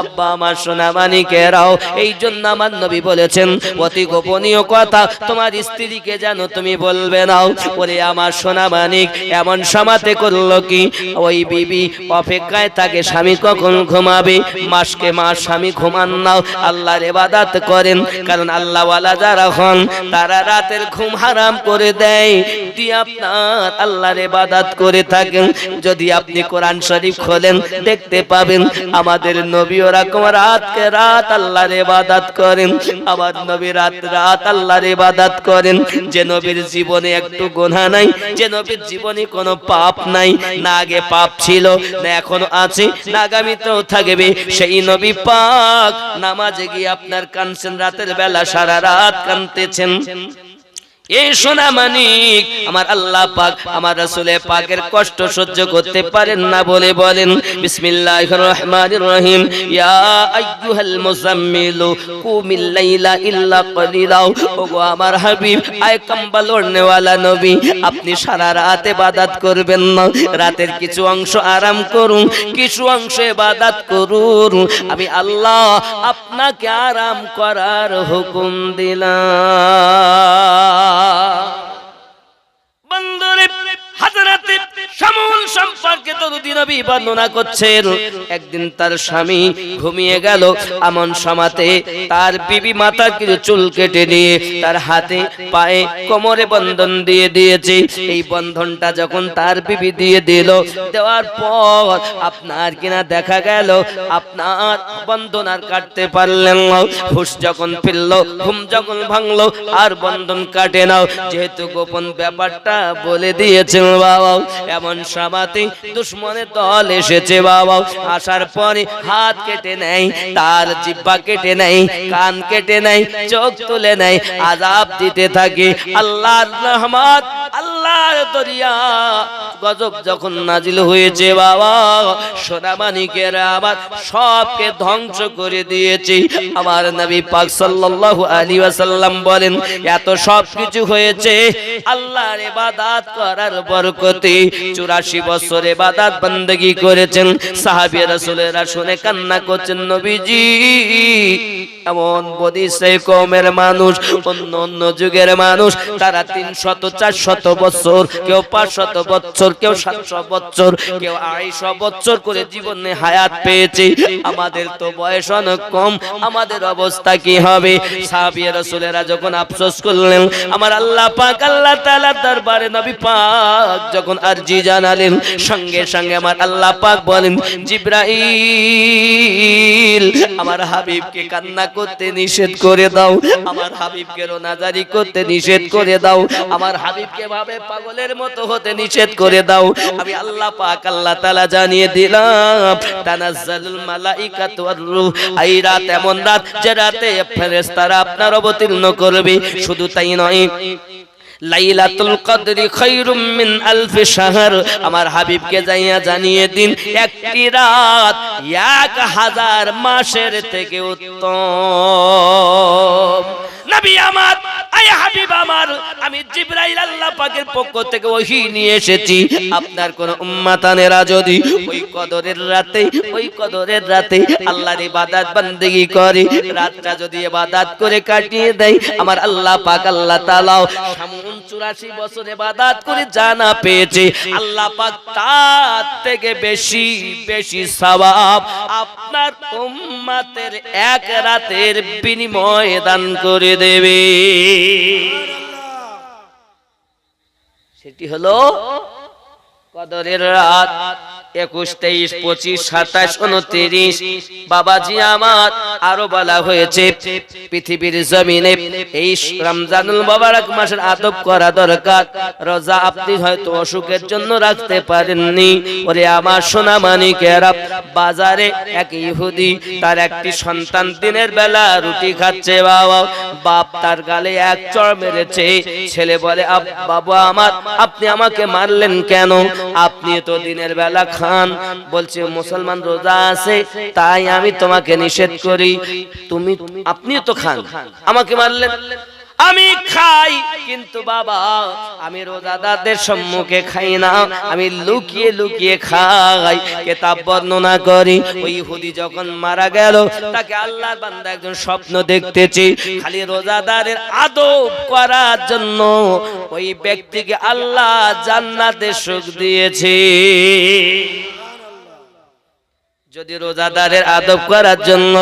আব্বা আমার সোনা মানিকেরাও, এই জন্য আমার নবী বলেছেন, অতি গোপনীয় কথা তোমার স্ত্রীকে জানো তুমি বলবে না। ওরে আমার সোনা মানিক, এমন সমাতে করলো কি, ওই বিবি অপেক্ষায় থাকে স্বামী কখন ঘুমাবে, মাসকে মাস স্বামী ঘুমান নাও, আল্লাহর ইবাদত করেন, কারণ আল্লাহ ওয়ালা যারা হন তারা রাতের ঘুম হারাম করে দেয়, দিয়ে আপনার আল্লাহর ইবাদত করে থাকেন। যদি আপনি কোরআন শরীফ খোলেন দেখতে পাবেন আমাদের নবী ওরকম রাতকে রাত আল্লাহর ইবাদত করেন, আমার নবী রাত রাত আল্লাহর ইবাদত করেন। যে নবীর জীবনে একটু গুনাহ নাই, যে নবীর জীবনে কোনো পাপ নাই, না আগে পাপ ছিল, না এখনো আছে, না আগামীতেও থাকবে, সেই নবী পাক নামাজে গিয়ে আপনার কাঁদছেন, রাতের বেলা সারা রাত কাঁদতেছেন। এই সোনা মানিক আমার আল্লাহ পাক আমার রাসূল পাকের কষ্ট সহ্য করতে পারেন না বলে বলেন, বিসমিল্লাহির রহমানির রহিম, ইয়া আইয়ুহাল মুজাম্মিলু কুমিল লাইলা ইল্লা কলিলা। ওগো আমার হাবিব, আয় কম্বল ওড়নেওয়ালা নবী, আপনি সারা রাত ইবাদত করবেন না, রাতের কিছু অংশ আরাম করুন, কিছু অংশ ইবাদত করুন। আমি আল্লাহ আপনাকে আরাম করার হুকুম দিলাম। বন্ধুরে, হযরত শামুল সম্পর্কে দরুদি নবী বর্ণনা করছেন, একদিন তার স্বামী ঘুমিয়ে গেল, এমন সমাতে তার বিবি মাথার কিছু চুল কেটে নিয়ে তার হাতে পায়ে কোমরে বন্ধন দিয়ে দিয়েছে। এই বন্ধনটা যখন তার বিবি দিয়ে দিল, দেওয়ার পর আপনার কিনা দেখা গেল আপনার বন্ধন আর কাটতে পারলেন না। হুশ যখন ফিরল, ঘুম যখন ভাঙলো, আর বন্ধন কাটে নাও, যেহেতু গোপন ব্যাপারটা বলে দিয়েছেন বাবা। এমন সমাতে দুশ্মনের দল এসেছে বাবা, আসার পরে হাত কেটে নেয়, তার জিহ্বা কেটে নেয়, কান কেটে নেয়, চোখ তুলে নেয়, আযাব দিতে থাকে। আল্লাহর রহমত, আল্লাহর দরিয়া গজব যখন নাজিল হয়েছে বাবা, সোনা মানিকেরা আমার সবকে ধ্বংস করে দিয়েছে। আমার নবী পাক সাল্লাল্লাহু আলাইহি ওয়াসাল্লাম বলেন, এত সব কিছু হয়েছে আল্লাহর ইবাদত করার বরকতে। 84 বছর ইবাদত বندگی করেছেন। সাহাবী রাসূলেরা শুনে কান্না করছেন, নবীজি এমন বদিসে কওমের মানুষ, অন্য অন্য যুগের মানুষ, তারা 300 400 বছর, কেউ 500 বছর, কেউ 700 বছর, কেউ 250 বছর করে জীবনে হায়াত পেয়েছে। আমাদের তো বয়স অনেক কম, আমাদের অবস্থা কি হবে? সাহাবী রাসূলেরা যখন আফসোস করলেন, আমার আল্লাহ পাক আল্লাহ তাআলা দরবারে নবী পাক যখন আরজি জানালেন, সঙ্গে সঙ্গে আমার আল্লাহ পাক বলেন, জিবরাইল আমার হাবিবকে কান্না করতে নিষেধ করে দাও, আমার হাবিবকে রোনাজারি করতে নিষেধ করে দাও, আমার হাবিবকে ভাবে পাগলের মতো হতে নিষেধ করে দাও। আমি আল্লাহ পাক আল্লাহ তাআলা জানিয়ে দিলাম, তানাজ্জালুল মালাইকাতু ওয়ার রূহ, এই রাত এমন রাত যে রাতে ফেরেশতারা আপনার অবতীর্ণ করবে। শুধু তাই নয়, লাইলাতুল কদরি খায়রুম মিন আলফি শাহর, আমার হাবিবকে যাইয়া জানিয়ে দিন একটি রাত 1000 মাসের থেকে উত্তম। নবী আমার, আয় হাবিব আমার, আমি জিবরাইল আল্লাহ পাকের পক্ষ থেকে ওহী নিয়ে এসেছি। আপনার কোন উম্মতানেরা যদি ওই কদরের রাতে আল্লাহর ইবাদত বান্দেগি করে, রাতটা যদি ইবাদত করে কাটিয়ে দেয়, আমার আল্লাহ পাক আল্লাহ তাআলা 84 বছর ইবাদত করে জানা পেয়েছে, আল্লাহ পাক তার থেকে বেশি বেশি সওয়াব আপনার উম্মতের এক রাতের বিনিময়ে দান করে দেবে। সেটি হলো কদরের রাত 21, 23, 25, 27, 29। বাবাজি আমার, আরো বলা হয়েছে পৃথিবীর জমিনে এই রমজানুল মুবারক মাসের আদব করা দরকার। রোজা আপনি হয়তো অসুখের জন্য রাখতে পারেননি, ওরে আমার সোনা মানিকেরা, বাজারে এক ইহুদি তার একটি সন্তান দিনের বেলা রুটি খাচ্ছে, বাপ তার গালে এক চড় মেরেছে। ছেলে বলে, বাবা আমার, আপনি আমাকে মারলেন কেন? আপনি তো দিনের বেলা খান। বলছে, মুসলমান রোজা আছে তাই আমি তোমাকে নিষেধ করি, আপনিও তো খান, আমাকে মারলেন। আমি খাই, কিন্তু বাবা আমি রোজাদারদের সম্মুখে খাই না, আমি লুকিয়ে লুকিয়ে খাই। কিতাব বর্ণনা করি, ওই ইহুদি যখন মারা গেল, তাকে আল্লাহর বান্দা একজন স্বপ্ন দেখতেছে, খালি রোজাদারের আদব করার জন্য ওই ব্যক্তিকে আল্লাহ জান্নাতে সুখ দিয়েছে। যদি রোজাদারের আদব করার জন্য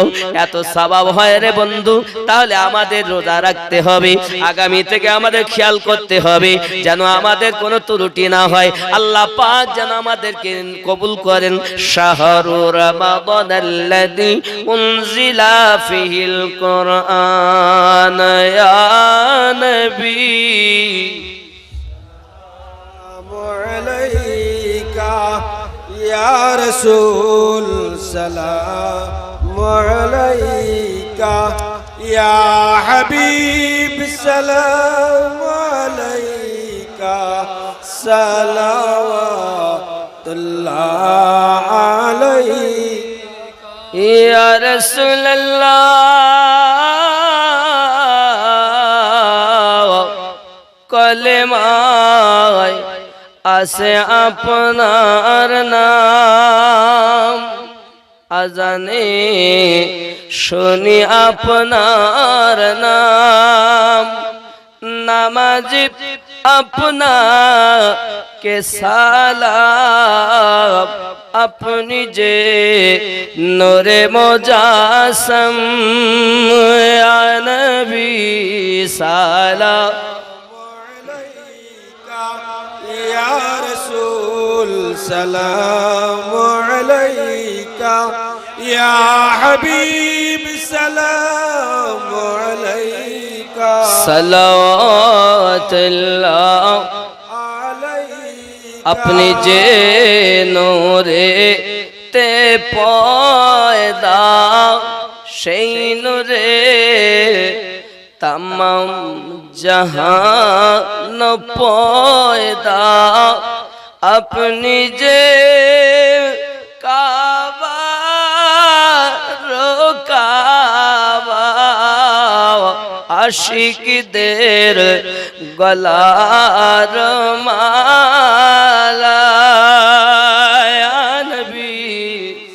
এত সওয়াব হয় রে বন্ধু, তাহলে আমাদের রোজা রাখতে হবে। আগামী থেকে আমাদের খেয়াল করতে হবে যেন আমাদের কোনো ত্রুটি না হয়। আল্লাহ পাক যেন আমাদেরকে কবুল করেন। শাহরু রমাদানাল্লাযী উনজিলা ফিহিল কুরআন, ইয়া নবী আলাইকা ইয়া রাসূল সালাম আলাইকা, ইয়া হাবিব সালাম আলাইকা, সালাওয়াতুল্লাহ আলাইকা, ইয়া রাসূলুল্লাহ। কলেমায় আছে আপনার নাম, আজানে শুনি আপনার নাম, নামাজি আপনাকে সালাম, আপনি যে নূরে মুজাসসাম, ইয়া নবী সালাম ইয়া রাসূল সালাম আলাইকা, ইয়া হাবিব সালাম আলাইকা, সালাওয়াতুল্লাহ আলাইকা, আপনি যে নূরে তে পয়দা, সেই নূরে तमाम जहान पैदा, अपनी जे काबा रोकाबा, आशिक देर गलार माला, या नबी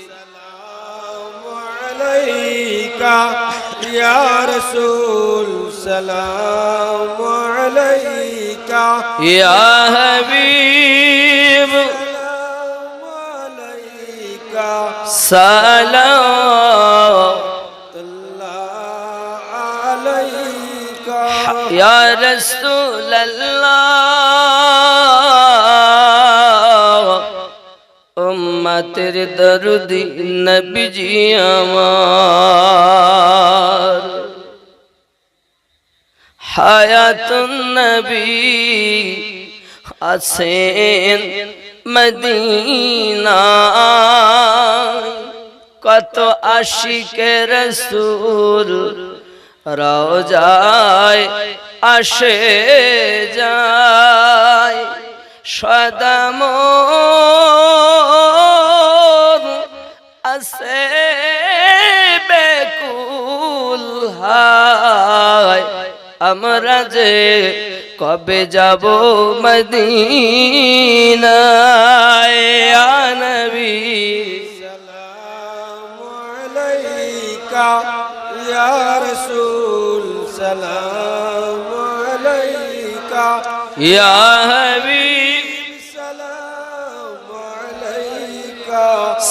सलाम अलैका, या रसूल सलाम अलैका, या हबीब सलाम अलैका, सलावतुल्लाह अलैका, या रसूल अल्लाह। उम्मतेर दर्दी नबी जी আমার, হায়াতুন নবী আছেন মদিনায়, কত আশিকে রাসূল রওজায় আসে যায়, সদা মন আছে বেকুল হায়, আমরা যে কবে যাব মদিনায়। ইয়া নবী সালামু আলাইকা ইয়া রাসূল সালামু আলাইকা ইয়া হাবিব সালামু আলাইকা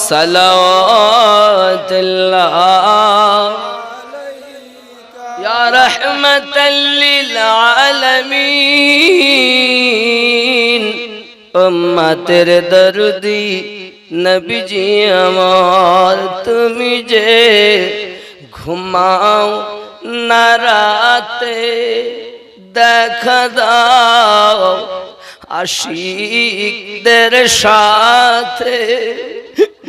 সালাওয়াতুল্লাহ আলাইকা ইয়া রাহমাতাল লিল আলামিন। উম্মতের দরদি নবীজি আমার, তুমি যে ঘুমাও না রাতে, দেখা দাও আশিকদের সাথে,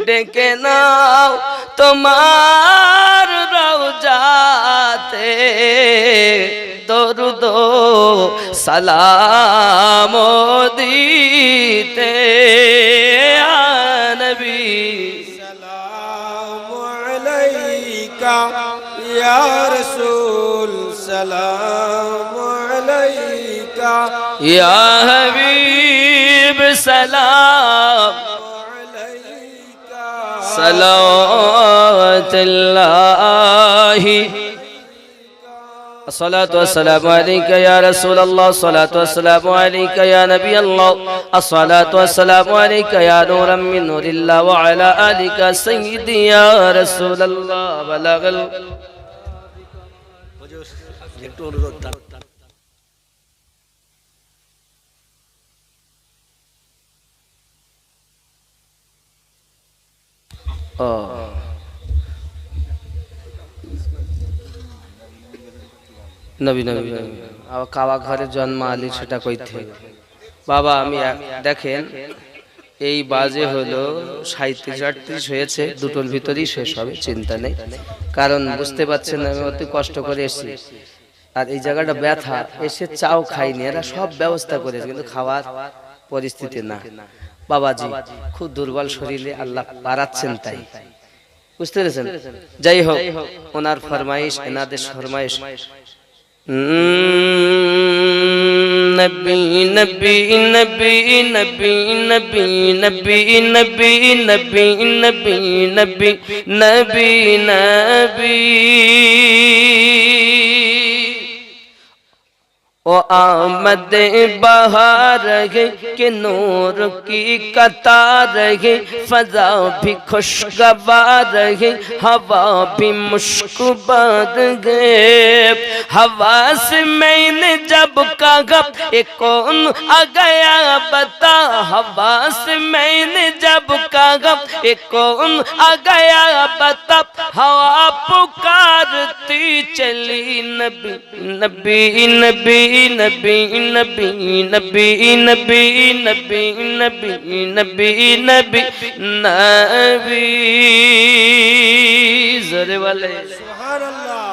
ডেকে নাও তোমার রওজাতে, দরুদ সালাম দিতে। ইয়া নবী সালামু আলাইকা ইয়া রাসূল সালামু আলাইকা ইয়া হাবিব সালাম আলাইকা সালাওয়াতুল্লাহি। الصلاة والسلام عليك يا رسول الله، الصلاة والسلام عليك يا نبي الله، الصلاة والسلام عليك يا نورا من نور الله، وعلى آلك سيدي يا رسول الله بلغ নবী নবী আবার কাবা ঘরে জন্ম আলী, সেটা কইতে বাবা। আমি দেখেন এই বাজে হলো 37-38 হয়েছে, দুটোর ভিতরেই শেষ হবে, চিন্তা নেই। কারণ বুঝতে পারছেন আমি অতি কষ্ট করে এসেছি, আর এই জায়গাটা ব্যথা, এসে চাও খাইনি, এরা সব ব্যবস্থা করেছে কিন্তু খাওয়ার পরিস্থিতি না। বাবাজি খুব দুর্বল শরীরে, আল্লাহ বাড়াচ্ছেন তাই, বুঝতে পেরেছেন। যাই হোক, ওনার ফরমাইশ, এনাদের ফরমাইশ নবী নবী নবী নবী নবী নবী নবী নবী নবী নবী নবী নবী। ओ आमद बहार है कि नूर की कतार है, फजा भी खुशगवार है, हवा भी मुश्कबार है। हवा से मैंने जब कहा ये कौन आ गया बता, हवा से मैंने जब कहा ये कौन आ गया बता, हवा पुकारती चली नबी नबी नबी नबी नबी नबी नबी नबी नबी नबी नबी नबी। जोरे वाले सुभान अल्लाह।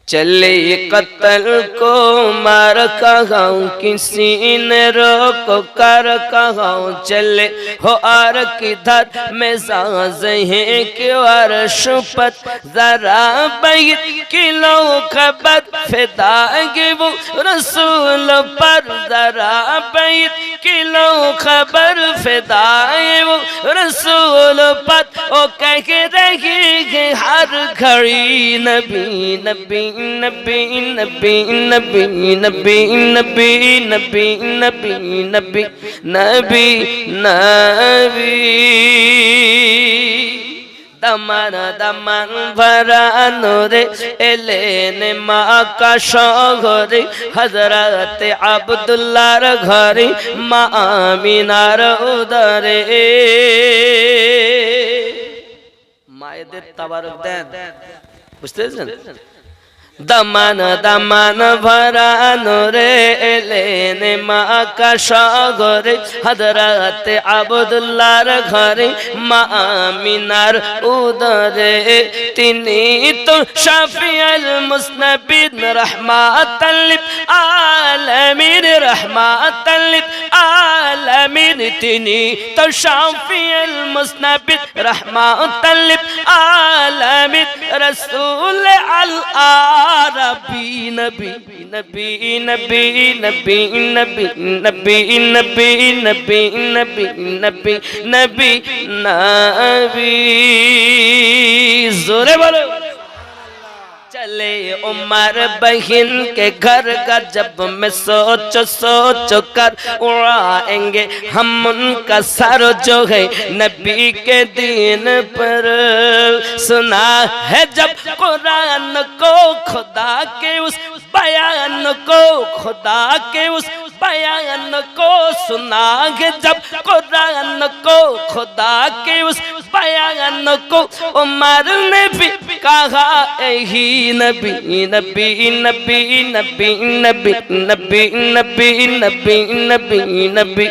चले कत्ल को मार कहां, किसी ने रोक कर कहां, चले हो आर किधर में साज है कि अर्श पर, जरा बैत किलो खबर फिदागे वो रसूल पर, जरा बैत किलो खबर फिदाए वो रसूल पर। ओ कह रही है हर घड़ी नबी नबी नबी नबी नबी नबी नबी नबी नबी नबी नबी नबी। दमन दमन भरा नूरे एलेन माँ का शोहरे, हजरत अब्दुल्लाह घरे माँ आमिनार उदरे। মায়েদের তাবারক দেন, বুঝতে পেরেছেন। দামান দামান ভরানো রে এলেন মা কা সাগরে হযরত আব্দুল্লাহর ঘরে মা আমিনার উদরে তিনি তো শাফিউল মুসনবিন রাহমাতাল লিল আলামিন রাহমাতাল লিল আলামিন তিনি তো শাফিউল মুসনবিন রাহমাতাল লিল আলামিন রাসূল আল ربي نبي نبي نبي نبي نبي نبي نبي نبي نبي نبي نبي نبي زورے بولو चले उमर बहन के घर का जब मैं सोच कर उड़ाएंगे हम उनका सर जो है नबी के दिन पर सुना है जब कुरान को खुदा के उस बयान को खुदा के उस बयान को सुना है जब कुरान को खुदा के उस बयान को उमर ने भी कहा यही नबी नबी नबी नबी नबी नबी नबी नबी नबी नबी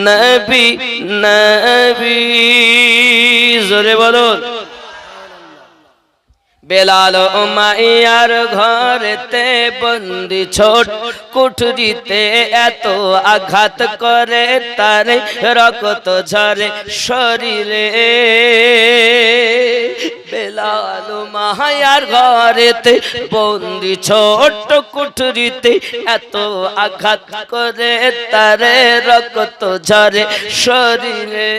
नबी नबी जोरे बोलो बेलाल उमाइयार घरेते बंदी छोट कुठरीते एतो आघात करे तारे रक्त झरे शरीरे बेलाल उमाइयार घरेते बंदी छोट कुठरीते एतो आघात करे तारे रक्त झरे शरीरे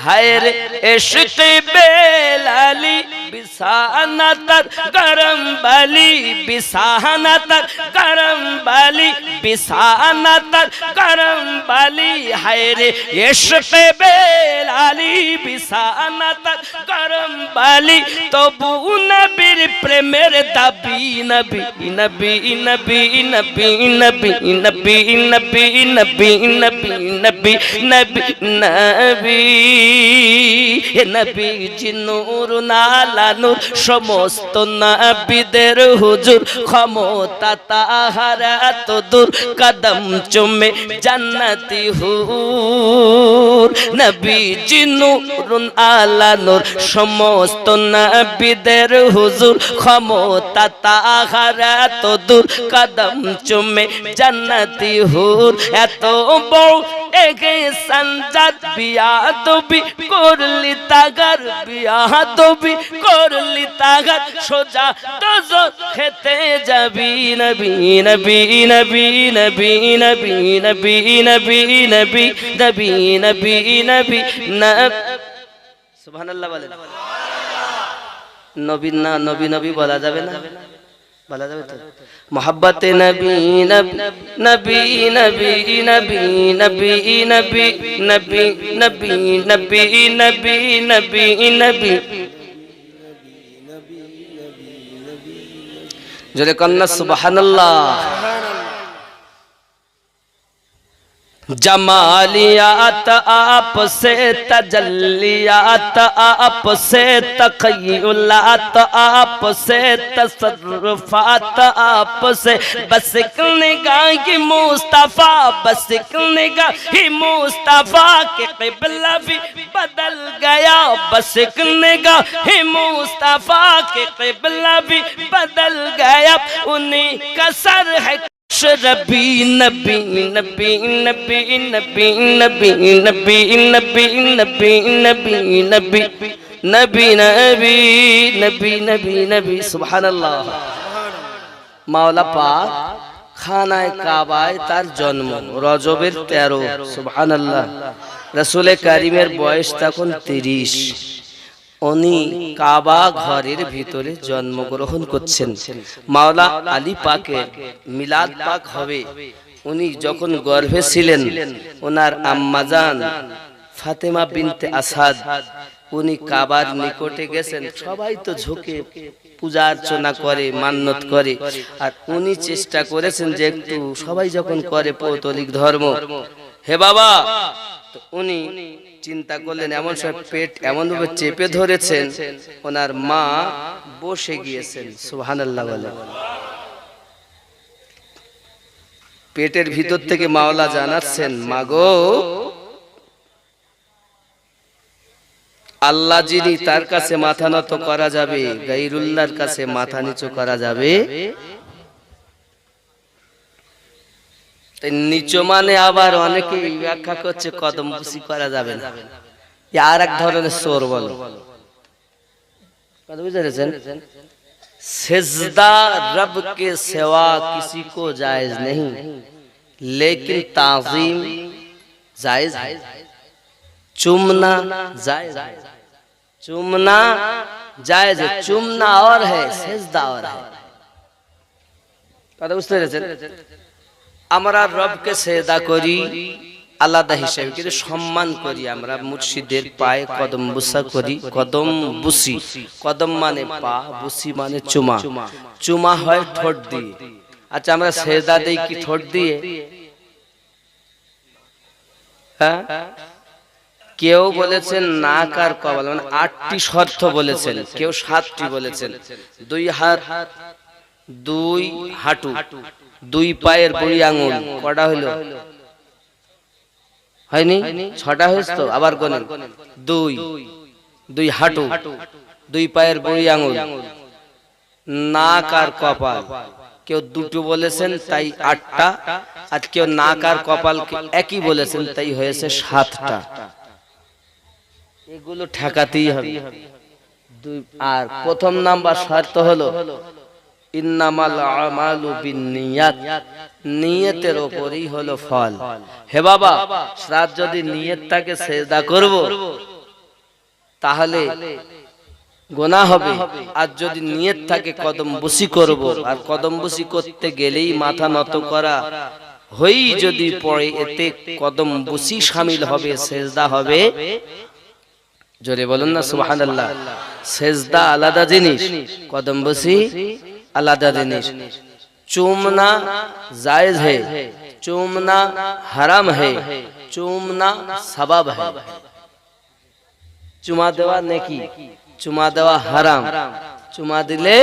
हाय रे इश्क बेलाली बिसाना तर गरम बाली बिसाना तर गरम बाली बिसाना तर गरम बाली हाय रे इश्क बेलाली बिसाना तर गरम बाली तबु नबीर प्रेमेर दाबी नबी नबी नबी नबी नबी नबी नबी नबी नबी नबी नबी नबी नबी जिनूर नाला नूर সমস্ত নবীদের হুজুর ক্ষমতা তাহার এত দূর কদম চুমে জান্নাতি হুর নবীজি নূরুন আলা নূর সমস্ত নবীদের হুজুর ক্ষমতা তাহার এত দূর কদম চুমে জান্নাতি হুর এত বড় এগে সঞ্জাত বিয়া তবি করলি তাগার বিয়া তবি করলি তাগার সোজা দজ খেতে যাবি নবী নবী নবী নবী নবী নবী নবী নবী নবী নবী নবী সুবহানাল্লাহ বলেন নবী না নবী নবী বলা যাবে না বলা যাবে তো मोहब्बत नबी नबी नबी नबी नबी नबी नबी नबी नबी नबी नबी नबी जोरे कन्ना सुबहानल्लाह जमालियात आपसे तजल्लियात आपसे तखय्युलात आपसे तसर्रुफात आपसे बस एक निगाह ही मुस्तफा बस एक निगाह ही मुस्तफा के क़िबला भी बदल गया बस एक निगाह ही मुस्तफा के क़िबला भी बदल गया उन्हीं का सर है रबी नबी नबी नबी नबी नबी नबी नबी नबी नबी नबी नबी नबी नबी नबी नबी सुबहानाल्लाह माওলা पाक खानाए काबाय तार जन्म रजबेर 13 सुबहानाल्लाह रसूल करीमेर बयस तखन 30 उनी काबा घरेर भितरे जन्मग्रहण करछेन माওলা आली पाकेर मिलाद पाक हबे उनी जखन गर्भे छिलेन ओनार आम्माजान फातेमा बिनते आसाद उनी काबार निकटे गेছেন सबाई तो झुके पूजा अर्चना करे मान्यत करे और उनी चेष्टा करेছেন যে একটু সবাই যখন করে পৌতলিক ধর্ম হে বাবা तो उनी चिंता करलेन एमन सब पेट एमन भावे चेपे धरेছেন ओनार मा बसे गिয়েছেন सुबहानाल्लाह बोले পেটের ভিতর থেকে মাওলা জানাচ্ছেন, মাগো আল্লাহ যিনি তার কাছে মাথা নত করা যাবে, গায়রুল্লাহর কাছে মাথা নিচু করা যাবে। নিচু মানে আবার অনেকে ব্যাখ্যা করছে কদম বুসি করা যাবে না, আর এক ধরনের চোর বলো। কথা বুঝতে পেরেছেন? सेजदा रब के सिवा किसी को जायज नहीं, लेकिन ताज़ीम जायज है। चुमना जायज है, चुमना जायज है, चुमना और है, सेजदा और है। কথা বুঝতে পেরেছেন? আমরা রবকে সেজদা করি আলাদা হিসেবে, কিন্তু সম্মান করি আমরা মুর্শিদের পায়ে কদম বুসা করি। কদম বুসি, কদম মানে পা, বুসি মানে চুমা। চুমা হয় ঠোঁট দিয়ে। আচ্ছা আমরা সেজদা দেই কি ঠোঁট দিয়ে? হ্যাঁ, কেউ বলেছেন নাক আর কপাল, মানে ৮টি শর্ত বলেছেন, কেউ ৭টি বলেছেন। ২ হাত, ২ হাঁটু, ২ পায়ের বুড়ি আঙুল, কটা হলো? হয়নি? ৬টা হয়েছে তো, আবার গোনেন। ২ হাঁটু, ২ পায়ের বুড়ি আঙুল, নাক আর কপাল। কেউ ২টো বলেছেন তাই ৮টা, আর কেউ নাক আর কপাল একই বলেছেন তাই হয়েছে ৭টা। এগুলো ঠেকাতেই হবে। আর প্রথম নাম্বার শর্ত হলো ইন্নামাল আমালু বিন্নিয়াত, নিয়তের উপরই হলো ফল। হে বাবা, রাত যদি নিয়তটাকে সেজদা করব তাহলে গুনাহ হবে, আর যদি নিয়ত থাকে কদম বুসি করব, আর কদম বুসি করতে গেলেই মাথা নত করা হই যদি পড়ে, এতে কদম বুসি শামিল হবে, সেজদা হবে। জোরে বলুন না সুবহানাল্লাহ। সেজদা আলাদা জিনিস, কদম বুসি আলাদা জিনিস। চুমনা জায়েজ है, চুমনা হারাম है, চুমনা সওয়াব है। চুমা দেওয়া নেকি, চুমা দেওয়া হারাম, চুমা দিলে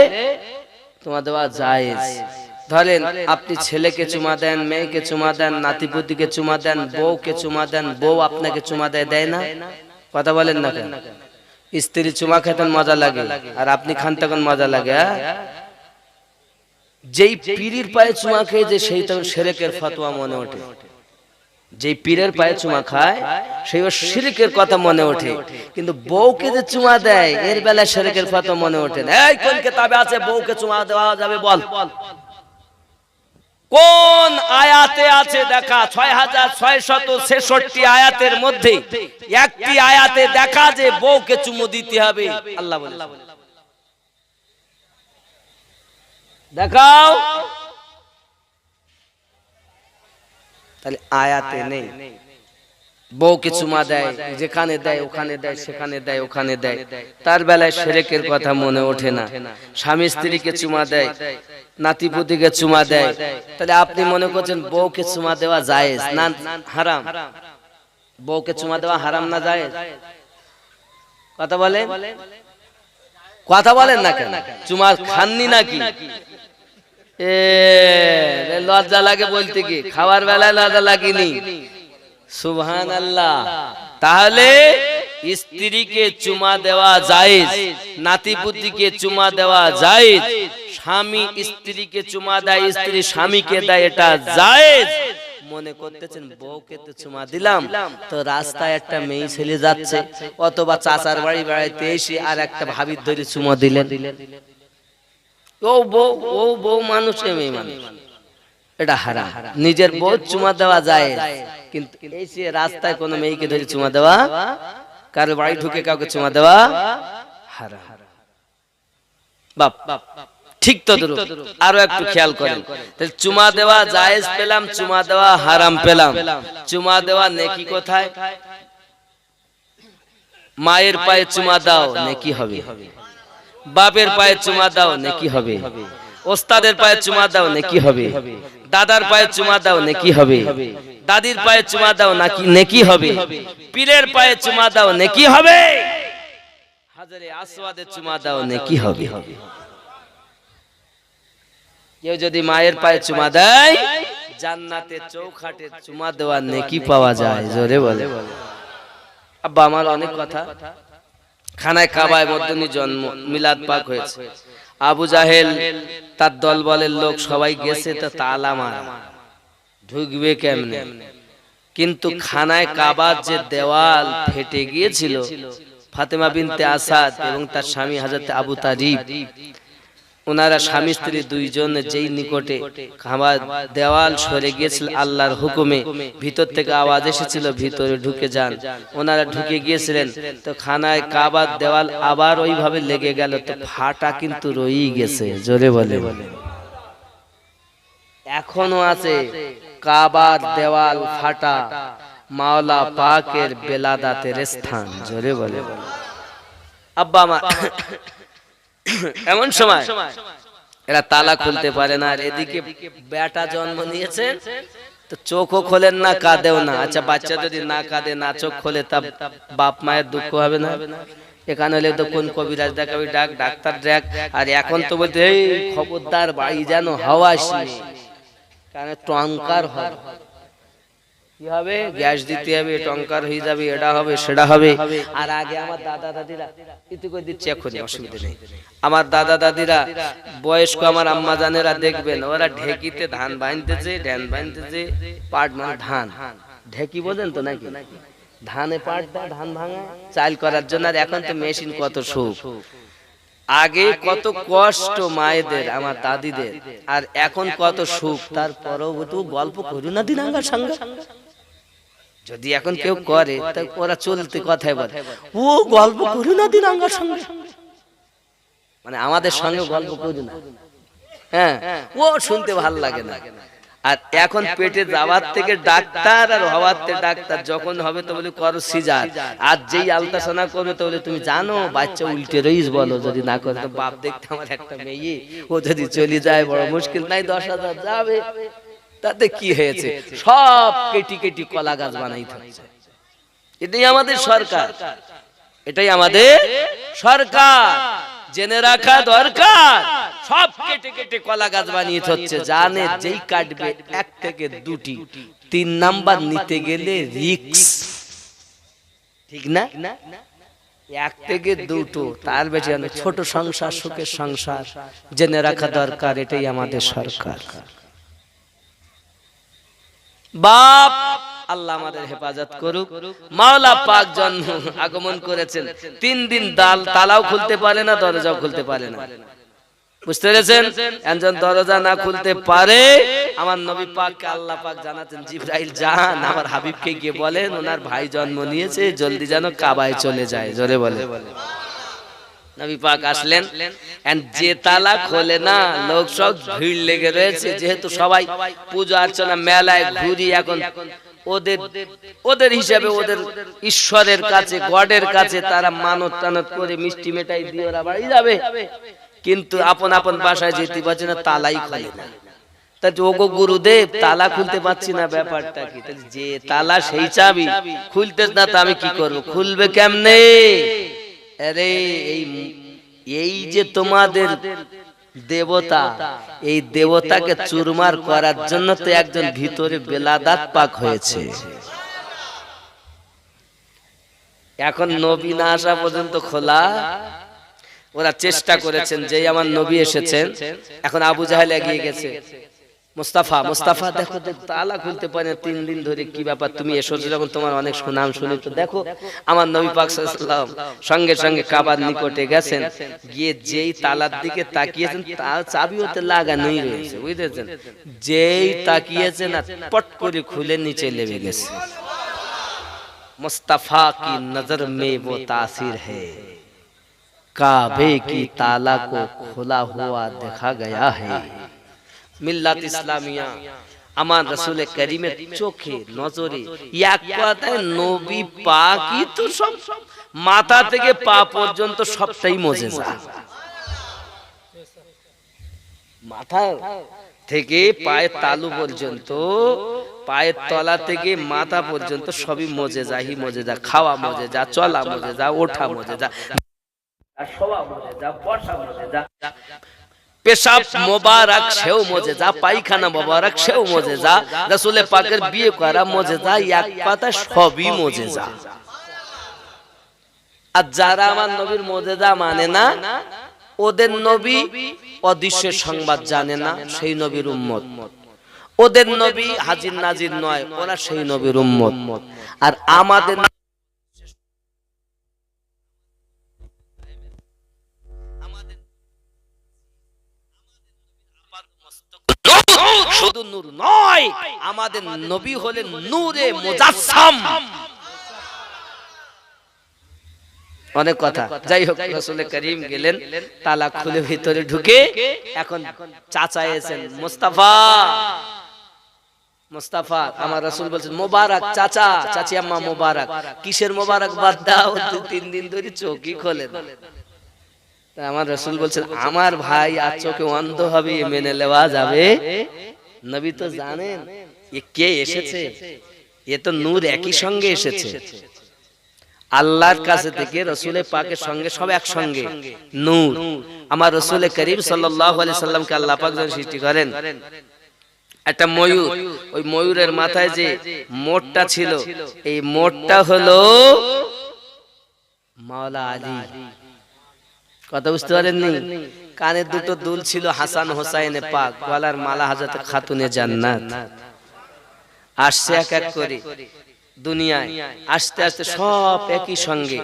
চুমা দেওয়া জায়েজ। ধরেন আপনি ছেলেকে চুমা দেন, মেয়েকে চুমা দেন, নাতিপুতিকে চুমা দেন, বউকে চুমা দেন, বউ আপনাকে চুমা দেয় না? কথা বলেন না কেন? স্ত্রী চুমা খেতে মজা লাগে আর আপনি খান তখন মজা লাগে। যেই পীরের পায়ে চুমা খেয়ে যে সেই তখন শিরকের ফতোয়া মনে ওঠে, যেই পীরের পায়ে চুমা খায় সেই শিরকের কথা মনে ওঠে, কিন্তু বউকে যে চুমা দেয় এর বেলায় শিরকের ফতোয়া মনে ওঠে না। এই কোন কিতাবে আছে বউকে চুমা দেওয়া যাবে? বল, কোন আয়াতে আছে দেখা? ৬৬৬৬ আয়াতের মধ্যে একটি আয়াতে দেখা যে বউকে চুমু দিতে হবে আল্লাহ বলে? দেখাও। তাহলে আয়াতে নেই। বউকে চুমা দেয়, যেখানে দেয় ওখানে দেয়, সেখানে দেয় ওখানে দেয়, তার বেলায় শিরকের কথা মনে ওঠে না। স্বামী স্ত্রীকে চুমা দেয়, নাতিপুতিকে চুমা দেয়, তাহলে আপনি মনে করছেন বউকে চুমা দেওয়া জায়েজ না হারাম? বউকে চুমা দেওয়া হারাম না জায়েজ? কথা বলেন, কথা বলেন না কেন? চুমা খাননি নাকি? লজ্জা লাগে বলতে, কি খাওয়ার বেলায় লজ্জা লাগেনি? সুবহানাল্লাহ। তাহলে স্ত্রীকে চুমা দেওয়া জায়েজ, নাতিপুতিকে চুমা দেওয়া জায়েজ, স্বামী স্ত্রীকে চুমা দেয়, স্ত্রী স্বামীকে দেয়, এটা জায়েজ। মনে করতেছেন বউকে তো চুমা দিলাম, তো রাস্তায় একটা মেয়ে ছেলে যাচ্ছে অথবা চাচার বাড়ি বেড়াইতে এসে আর একটা ভাবির ধরে চুমা দিলেন, ও বউ মানুষ, মেয়ে মানুষ, এটা হারাম। নিজের বউ চুমা দেওয়া যায়, কিন্তু এই যে রাস্তায় কোনো মেয়েকে ধরে চুমা দেওয়া, কারো বাড়ি ঢুকে কাউকে চুমা দেওয়া হারাম। বাপ ঠিক তো দূর। আরো একটু খেয়াল করেন, তাহলে চুমা দেওয়া জায়েজ পেলাম, চুমা দেওয়া হারাম পেলাম। চুমা দেওয়া নেকি কোথায়? মায়ের পায়ে চুমা দাও নেকি হবে, বাপের পায়ে চুমা দাও নেকি হবে, ওস্তাদের পায়ে চুমা দাও নেকি হবে, দাদার পায়ে চুমা দাও নেকি হবে, দাদির পায়ে চুমা দাও নাকি নেকি হবে, পীরের পায়ে চুমা দাও নেকি হবে, হাজারে আসওয়াদে চুমা দাও নেকি হবে। কেউ যদি মায়ের পায়ে চুমা দেয় জান্নাতে চৌখাটে চুমা দেওয়ার নেকি পাওয়া যায়, জোরে বলে। আব্বা আমার অনেক কথা। খানায় কাবায় মধ্যে জন্ম, মিলাদ পাক হয়েছে। আবু জাহেল তার দলবলের লোক সবাই গেছে, তো তালা মারা, ঢুকবে কেমনে? কিন্তু খানায় কাবার যে দেওয়াল ফেটে গিয়েছিল, ফাতেমা বিনতে আসাদ এবং তার স্বামী হযরত আবু তালিব, ওনারা স্বামী স্ত্রী দুইজন যেই নিকটে কাবার দেওয়াল সরে গিয়েছিল আল্লাহর হুকুমে, ভিতর থেকে আওয়াজ এসেছিল ভিতরে ঢুকে যান। ওনারা ঢুকে গিয়েছিলেন, তো খানায় কাবার দেওয়াল আবার ওইভাবে লেগে গেল, তো ফাটা কিন্তু রয়েই গেছে, জোরে বলে। এখনো আছে কাবার দেওয়াল ফাটা, মাওলা পাকের বেলাদাতের স্থান, জোরে বলে। আব্বা আমার এমন সময় এরা তালা খুলতে পারে না, আর এদিকে বেটা জন্ম নিয়েছে, তো চোখও খোলেন না, কাঁদেও না। আচ্ছা, বাচ্চা যদি না কাঁদে, না চোখ খোলে, তা বাপ মায়ের দুঃখ হবে না? এখানে হলে তো কোন কবিরাজ দেখাবি ডাক, ডাক্তার ডাক, আর এখন তো বলতে এই খবরদার বাড়ি যেন হাওয়া আসে, কারণ টঙ্কার হবে। কি হবে? গ্যাস দিতে হবে, টঙ্কার হয়ে যাবে, এটা হবে সেটা হবে। আর আগে আমার দাদা দাদিরা ইতি করে দিচ্ছে, এখন অসুবিধা নেই। আমার দাদা দাদিরা বয়স্ক আমার আম্মা জানেরা দেখবেন, ওরা ঢেকিতে ধান বাঁধতেছে, ঢ্যান বাঁধতেছে, পাট মানে ধান, ঢেকি বোঝেন তো নাকি? ধানে পাট দেয়, ধান ভাঙা চাল করার জন্য। আর এখন তো মেশিন, কত সুখ। আগে কত কষ্ট মায়েদের, আমার দাদিদের, আর এখন কত সুখ। তারপরেও তো গল্প করি না দিন আমার সঙ্গে, যদি এখন কেউ করে তা ওরা চলতে কথাই বলে, ও গল্প করি না দিন আমার সঙ্গে, মানে আমাদের সঙ্গে গল্প করি না। হ্যাঁ, ও শুনতে ভালো লাগে না। আর এখন পেটে যাওয়ার থেকে ডাক্তার, আর হওয়ার থেকে ডাক্তার। যখন হবে তো বলে করো সিজার, আর যেই আলট্রাসাউন্ড করবে তো বলে তুমি জানো বাচ্চা উল্টে রইস, বলো যদি না করে তো বাপ দেখতে আমার একটা মেয়ে, ও যদি চলে যায় বড় মুশকিল, নাই 10,000 যাবে, তাতে কি হয়েছে? সব কেটি কেটি কলা গাছ বানাই থাকছে। এটাই আমাদের সরকার, এটাই আমাদের সরকার, জেনে রাখা দরকার। সব কেটে কেটে কলা গাছ বানিয়ে হচ্ছে, জানে যেই কাটবে 1 থেকে 2টি, 3 নাম্বার নিতে গেলে রিস্ক, ঠিক না? 1 থেকে 2টো, তার বেশি ছোট সংসার, সুখের সংসার, জেনে রাখা দরকার। এটাই আমাদের সরকার। বাপ আল্লাহ আমাদের হেফাজত করুক। মাওলা পাক জন্ম আগমন করেছেন, 3 দিন তালাও খুলতে পারে না, দরজাও খুলতে পারে না, বুঝতে পেরেছেন? একজন দরজা না খুলতে পারে, আমার নবী পাককে আল্লাহ পাক জানাতেন, জিবরাইল যান আমার হাবিবকে গিয়ে বলেন ওনার ভাই জন্ম নিয়েছে, জলদি যেন কাবায় চলে যায়, জোরে বলে। নবী পাক আসলেন, যে তালা খোলে না, লোক সব ভিড় লেগে রয়েছে, যেহেতু সবাই পূজা অর্চনা মেলায় ঘুরি, এখন ওদের হিসাবে ওদের ঈশ্বরের কাছে, গডের কাছে তারা মানত টানত করে মিষ্টি মেটাই দিয়ে ওরা বাড়ি যাবে, কিন্তু আপন আপন বাসায় যেতে পারছে না, তালাই খোলে না। তা ওগো গুরুদেব তালা খুলতে পারছি না, ব্যাপারটা কি? যে তালা সেই চাবি, খুলতেছ না, তা আমি কি করবো? খুলবে কেমনে? আরে এই যে তোমাদের দেবতা, এই দেবতাকে চুরমার করার জন্য তো একজন ভিতরে বেলাদাত পাক হয়েছে। এখন নবী না আসা পর্যন্ত খোলা, ওরা চেষ্টা করেছেন, যেই আমার নবী এসেছেন, এখন আবু জাহেল এগিয়ে গেছে, মুস্তাফা দেখো তালা খুলতে পারে 3 দিন ধরে, কি ব্যাপার? তুমি এসেছো যখন, তোমার অনেক সুনাম শুনি, তো দেখো। আমার নবী পাক সাল্লাল্লাহু আলাইহি ওয়াসাল্লাম সঙ্গে সঙ্গে কাবার নিকটে গেছেন, গিয়ে যেই তালার দিকে তাকিয়েছেন, তার চাবি ওতে লাগানোই রয়েছে, বুঝতেছেন? যেই তাকিয়েছেন আর পট করে খুলে নিচে লেবে গেছে। মুস্তাফা কি নজর মে वो तासीर है, काबे की ताला को खुला हुआ देखा गया है। মিল্লাত ইসলামিয়া আমার রাসূল করিমের চোখে নজরে এক কথায় নবী পাকই তো সব, মাথা থেকে পা পর্যন্ত সবটাই মুজিজা। মাথা থেকে পায়ের তালু পর্যন্ত, পায়ের তলা থেকে মাথা পর্যন্ত সবই মুজিজা হি মুজিজা। খাওয়া মুজিজা, চলা মুজিজা, ওঠা মুজিজা, শোয়া মুজিজা, বসা মুজিজা, পেশাব মোবারক সেও মুজিজা, পায়খানা মোবারক সেও মুজিজা, রাসূল পাকের বিয়ে করা মুজিজা, এক কথা সবই মুজিজা। আর যারা আমার নবীর মুজিজা মানে না, ওদের নবী অদৃশ্যের সংবাদ জানে না, সেই নবীর উম্মত। ওদের নবী হাজির নাজির নয়, ওরা সেই নবীর উম্মত। আর আমাদের শুধু নূর নয়, আমাদের নবী হলেন নূরে মুজাসসাম। অনেক কথা, যাই হোক, রাসূল করিম গেলেন, তালা খুলে ভিতরে ঢুকে এখন চাচা এসেছেন, মুস্তাফা মুস্তাফা। আমার রাসূল বলছেন মোবারক চাচা, চাচি আম্মা মোবারক। কিসের মোবারক বাদ দাও, 2-3 দিন ধরে চোখই খোলে না। আমার রাসূল বলছেন আমার ভাই আর চোখে অন্ধ হবে, মেনে নেওয়া যাবে? নবী তো জানেন এ কে এসেছে, এ তো নূর একই সঙ্গে এসেছে। আল্লাহর কাছে থেকে রাসূলের পাকের সঙ্গে সব একসঙ্গে নূর। আমার রাসূল করিম সাল্লাল্লাহু আলাইহি সাল্লামকে আল্লাহ পাক যখন সৃষ্টি করেন, একটা ময়ূর, ওই ময়ূরের মাথায় যে মোটটা ছিল, এই মোটটা হলো মাওলা আলী। কথা বুঝতে পারেননি? কানের দুটো দুল ছিল হাসান হোসাইনে পাক, গলার মালা হযরত খাতুনে জান্নাত। আসছে এক এক করে দুনিয়ায়, আস্তে আস্তে সব একই সঙ্গে।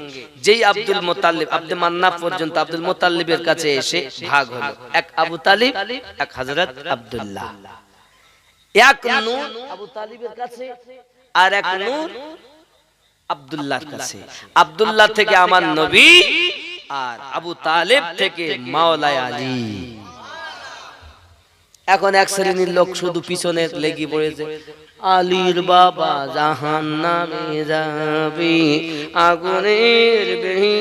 যেই আব্দুল মুত্তালিব, আব্দুল মান্নাফ পর্যন্ত আব্দুল মুত্তালিবের কাছে এসে ভাগ হলো, এক আবু তালিব, এক হযরত আব্দুল্লাহ। এক নূর আবু তালিবের কাছে, আর এক নূর আব্দুল্লাহর কাছে। আব্দুল্লাহ থেকে আমার নবী, আর আবু তালিব থেকে মাওলা আলী। এখন এক শ্রেণীর লোক শুধু পিছনে লেগে পড়েছে, আলীর বাবা জাহান্নামে যাবে, আগুনের বেড়ি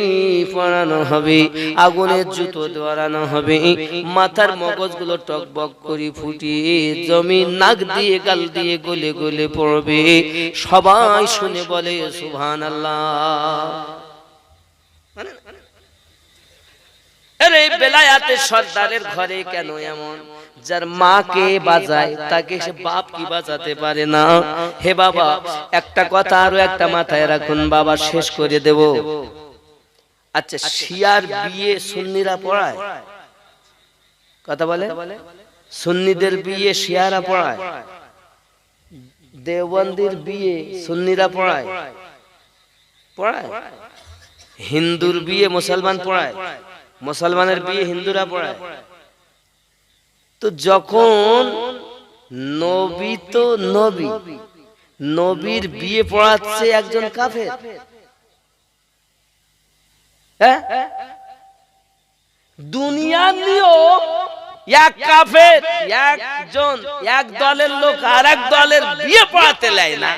পরানো হবে, আগুনের জুতো ধরানো হবে, মাথার মগজগুলো টকবক করে ফুটিয়ে জমিন নাক দিয়ে গাল দিয়ে গলে গলে পড়বে। সবাই শুনে বলে সুবহানাল্লাহ। আরে বেলায়াতের সর্দারের ঘরে কেন এমন? যার মাকে বাজায় তাকে সে বাপ কি বাজাতে পারে না? হে বাবা, একটা কথা আরো একটা মাথায় রাখুন, বাবা শেষ করে দেব। আচ্ছা, শিয়ার বিয়ে সুন্নিরা পড়ায়? কথা বলে? সুন্নিদের বিয়ে শিয়ারা পড়ায়? দেওবন্দির বিয়ে সুন্নিরা পড়ায়? পড়ায়? হিন্দুর বিয়ে মুসলমান পড়ায়? মুসলমানের বিয়ে হিন্দুরা পড়ায়? তো যখন নবী, তো নবী, নবীর বিয়ে পড়াচ্ছে একজন কাফের, হ্যাঁ? দুনিয়ার নিয়ম, এক কাফের একজন, এক দলের লোক আর এক দলের বিয়ে পড়াতে দেয় না।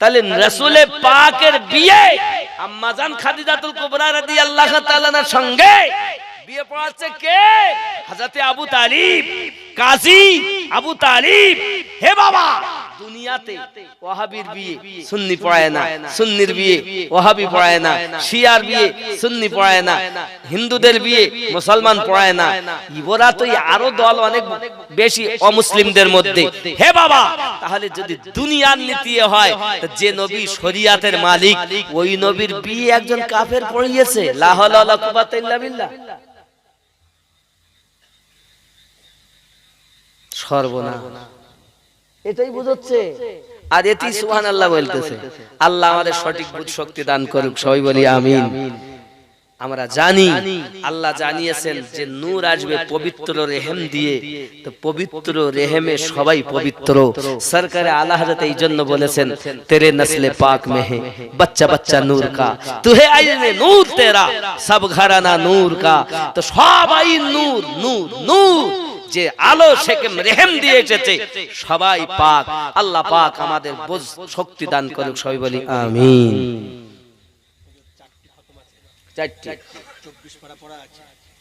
তাহলে রাসূলে পাকের বিয়ে আম্মাজান খাদিজাতুল কুবরা রাদিয়াল্লাহু তাআলার সঙ্গে বিয়ে পড়াচ্ছে কে? হযরত আবু তালিব, কাজী আবু তালিব। হে বাবা, দুনিয়াতে ওয়াহাবির বিয়ে সুন্নি পড়ায় না, সুন্নির বিয়ে ওয়াহাবি পড়ায় না, শিয়ার বিয়ে সুন্নি পড়ায় না, হিন্দুদের বিয়ে মুসলমান পড়ায় না। ইবরা তো আরো দল অনেক বেশি অমুসলিমদের মধ্যে। হে বাবা, তাহলে যদি দুনিয়ার নীতি হয়, তো যে নবী শরীয়তের মালিক, ওই নবীর বিয়ে একজন কাফের পড়িয়েছে। লা হাওলা ওয়ালা কুওয়াতা ইল্লা বিল্লাহ। সর্বনাশ, এটাই বুঝাচ্ছে। আর এতেই সুবহানাল্লাহ বলতেছে। আল্লাহ আমাদের সঠিক বুঝ শক্তি দান করুক, সবাই বলি আমিন। আমরা জানি আল্লাহ জানিয়েছেন যে নূর আসবে পবিত্র রেহেম দিয়ে, তো পবিত্র রেহেমে সবাই পবিত্র। সরকারে আলা হযরত এই জন্য বলেছেন, তেরে নসলে পাক মে হে বাচ্চা বাচ্চা নূর কা, তু হে আইনে নূর তেরা সব ঘরানা নূর কা। তো সবাই নূর, নূর, নূর। যে আলো সেকে রেহেম দিয়ে এসেছে, সবাই পাক। আল্লাহ পাক আমাদের বুঝ শক্তি দান করুক, সবাই বলি আমিন।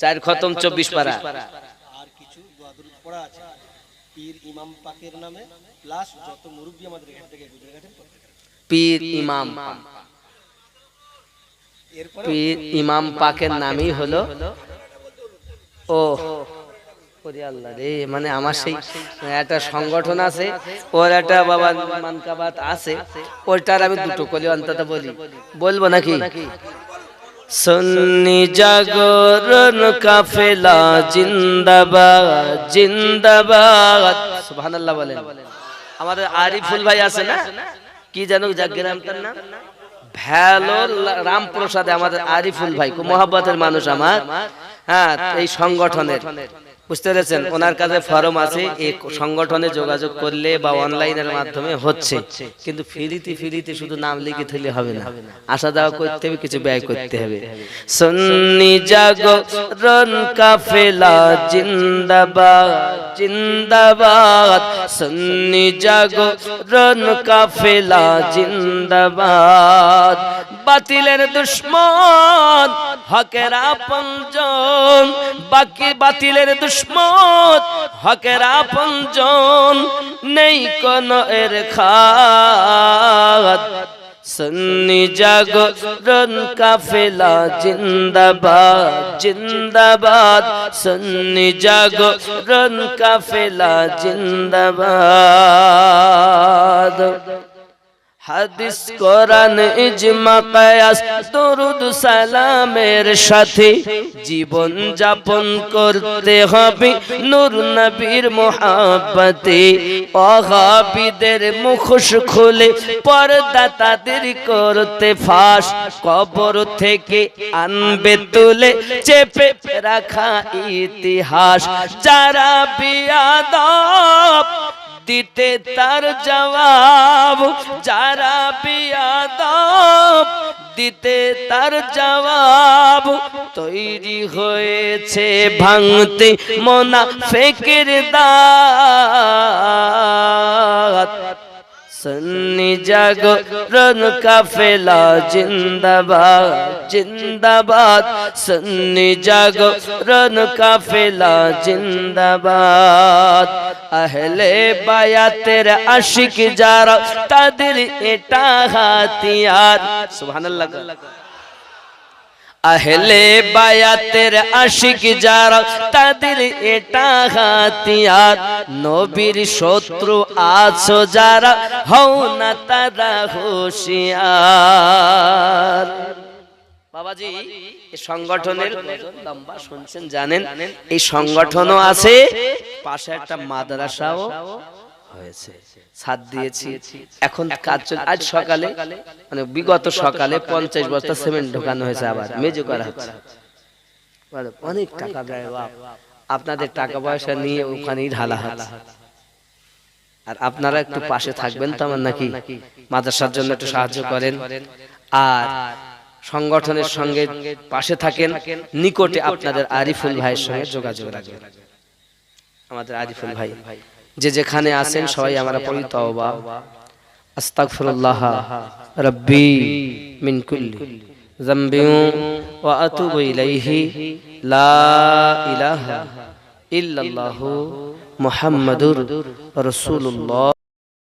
4 খতম 24 পারা, আর কিছু দোয়া দরুদ পড়া আছে পীর ইমাম পাকের নামে, প্লাস যত মুরব্বি আমাদের এখান থেকে গুজরাটের পীর ইমাম, পীর ইমাম পাকের নামই হলো ও ওরে আল্লাহ রে, মানে আমার সেই একটা সংগঠন আছে, ওর একটা বাবা মানকাবাত আছে, ওইটার আমি দুটো কলি অন্তত বলবো নাকি? সুন্নি জাগরণ কাফেলা জিন্দাবাদ জিন্দাবাদ, সুবহানাল্লাহ বলেন। আমাদের আরিফুল ভাই আছে না, কি জানো গ্রামটার নাম, ভ্যালোর রামপ্রসাদে, আমাদের আরিফুল ভাই খুব মহব্বতের মানুষ আমার। হ্যাঁ, এই সংগঠনের বুঝতে পেরেছেন, ওনার কাছে ফরম আছে, এই সংগঠনে যোগাযোগ করলে বা অনলাইনের মাধ্যমে হচ্ছে, কিন্তু ফ্রিতে শুধু নাম লিখে দিলে হবে না, আসা যাওয়া করতে হবে, কিছু ব্যয় করতে হবে। সুন্নি জাগরণ কাফেলা জিন্দাবাদ জিন্দাবাদ, সুন্নি জাগরণ কাফেলা জিন্দাবাদ, বাতিলের দুশ্মন হকের আপনজন, বাকি বাতিলের দুশ্মন হকের আপনজন, নেই কোন এর খাত, সুন্নি জাগরণ কাফেলা জিন্দাবাদ জিন্দাবাদ, সুন্নি জাগরণ কাফেলা জিন্দাবাদ। হাদিস কোরআন ইজমা কিয়াস দরুদ সালামের সাথে জীবন যাপন করতে হবে নূর নবীর মোহাব্বতে, ওয়াহাবীদের মুখোশ খুলে পর্দা তাদের করতে ফাঁস, কবর থেকে আনবে তুলে চেপে রাখা ইতিহাস, যারা বিয়াদব দিতে তার জবাব, যারা বিয়াদব দিতে তার জবাব, তৈরি হয়েছে ভাঙতে মুনাফিকের দাঁত, সুন্নি জাগরণ কাফেলা জিন্দাবাদ জিন্দাবাদ, সুন্নি জাগরণ কাফেলা জিন্দাবাদ, আহলে বায়াতের আশিক যারা তাদের এটা হাতিয়ার, সুবহানাল্লাহ। আহলে বায়াতের আশিক যারা তাদের এটা হাতিয়ার, নবীর শত্রু আছো যারা হও না তারা হুঁশিয়ার। বাবাজি, এই সংগঠনের লম্বা শুনছেন জানেন, এই সংগঠনও আছে, পাশে একটা মাদ্রাসাও হয়েছে, ছাদ দিয়েছি, এখন কাজ চলছে। আজ সকালে মানে বিগত সকালে 50 বস্তা সিমেন্ট ঢোকানো হয়েছে, আবার মেজো করা হচ্ছে, অনেক টাকা ব্যয়, আপনাদের টাকা পয়সা নিয়ে ওখানেই ঢালা হচ্ছে। আর আপনারা একটু পাশে থাকবেন তো আমার নাকি, মাদ্রাসার জন্য একটু সাহায্য করেন, আর সংগঠনের সঙ্গে পাশে থাকেন, নিকটে আপনাদের আরিফুল ভাইয়ের সঙ্গে যোগাযোগ রাখবেন। আমাদের আরিফুল ভাই যে যেখানে আছেন সবাই আমরা পড়ি তওবা, আস্তাগফিরুল্লাহ রাব্বি মিন কুল্লি যামবিন ওয়া আতুবু ইলাইহি, লা ইলাহা ইল্লাল্লাহু মুহাম্মাদুর রাসূলুল্লাহ।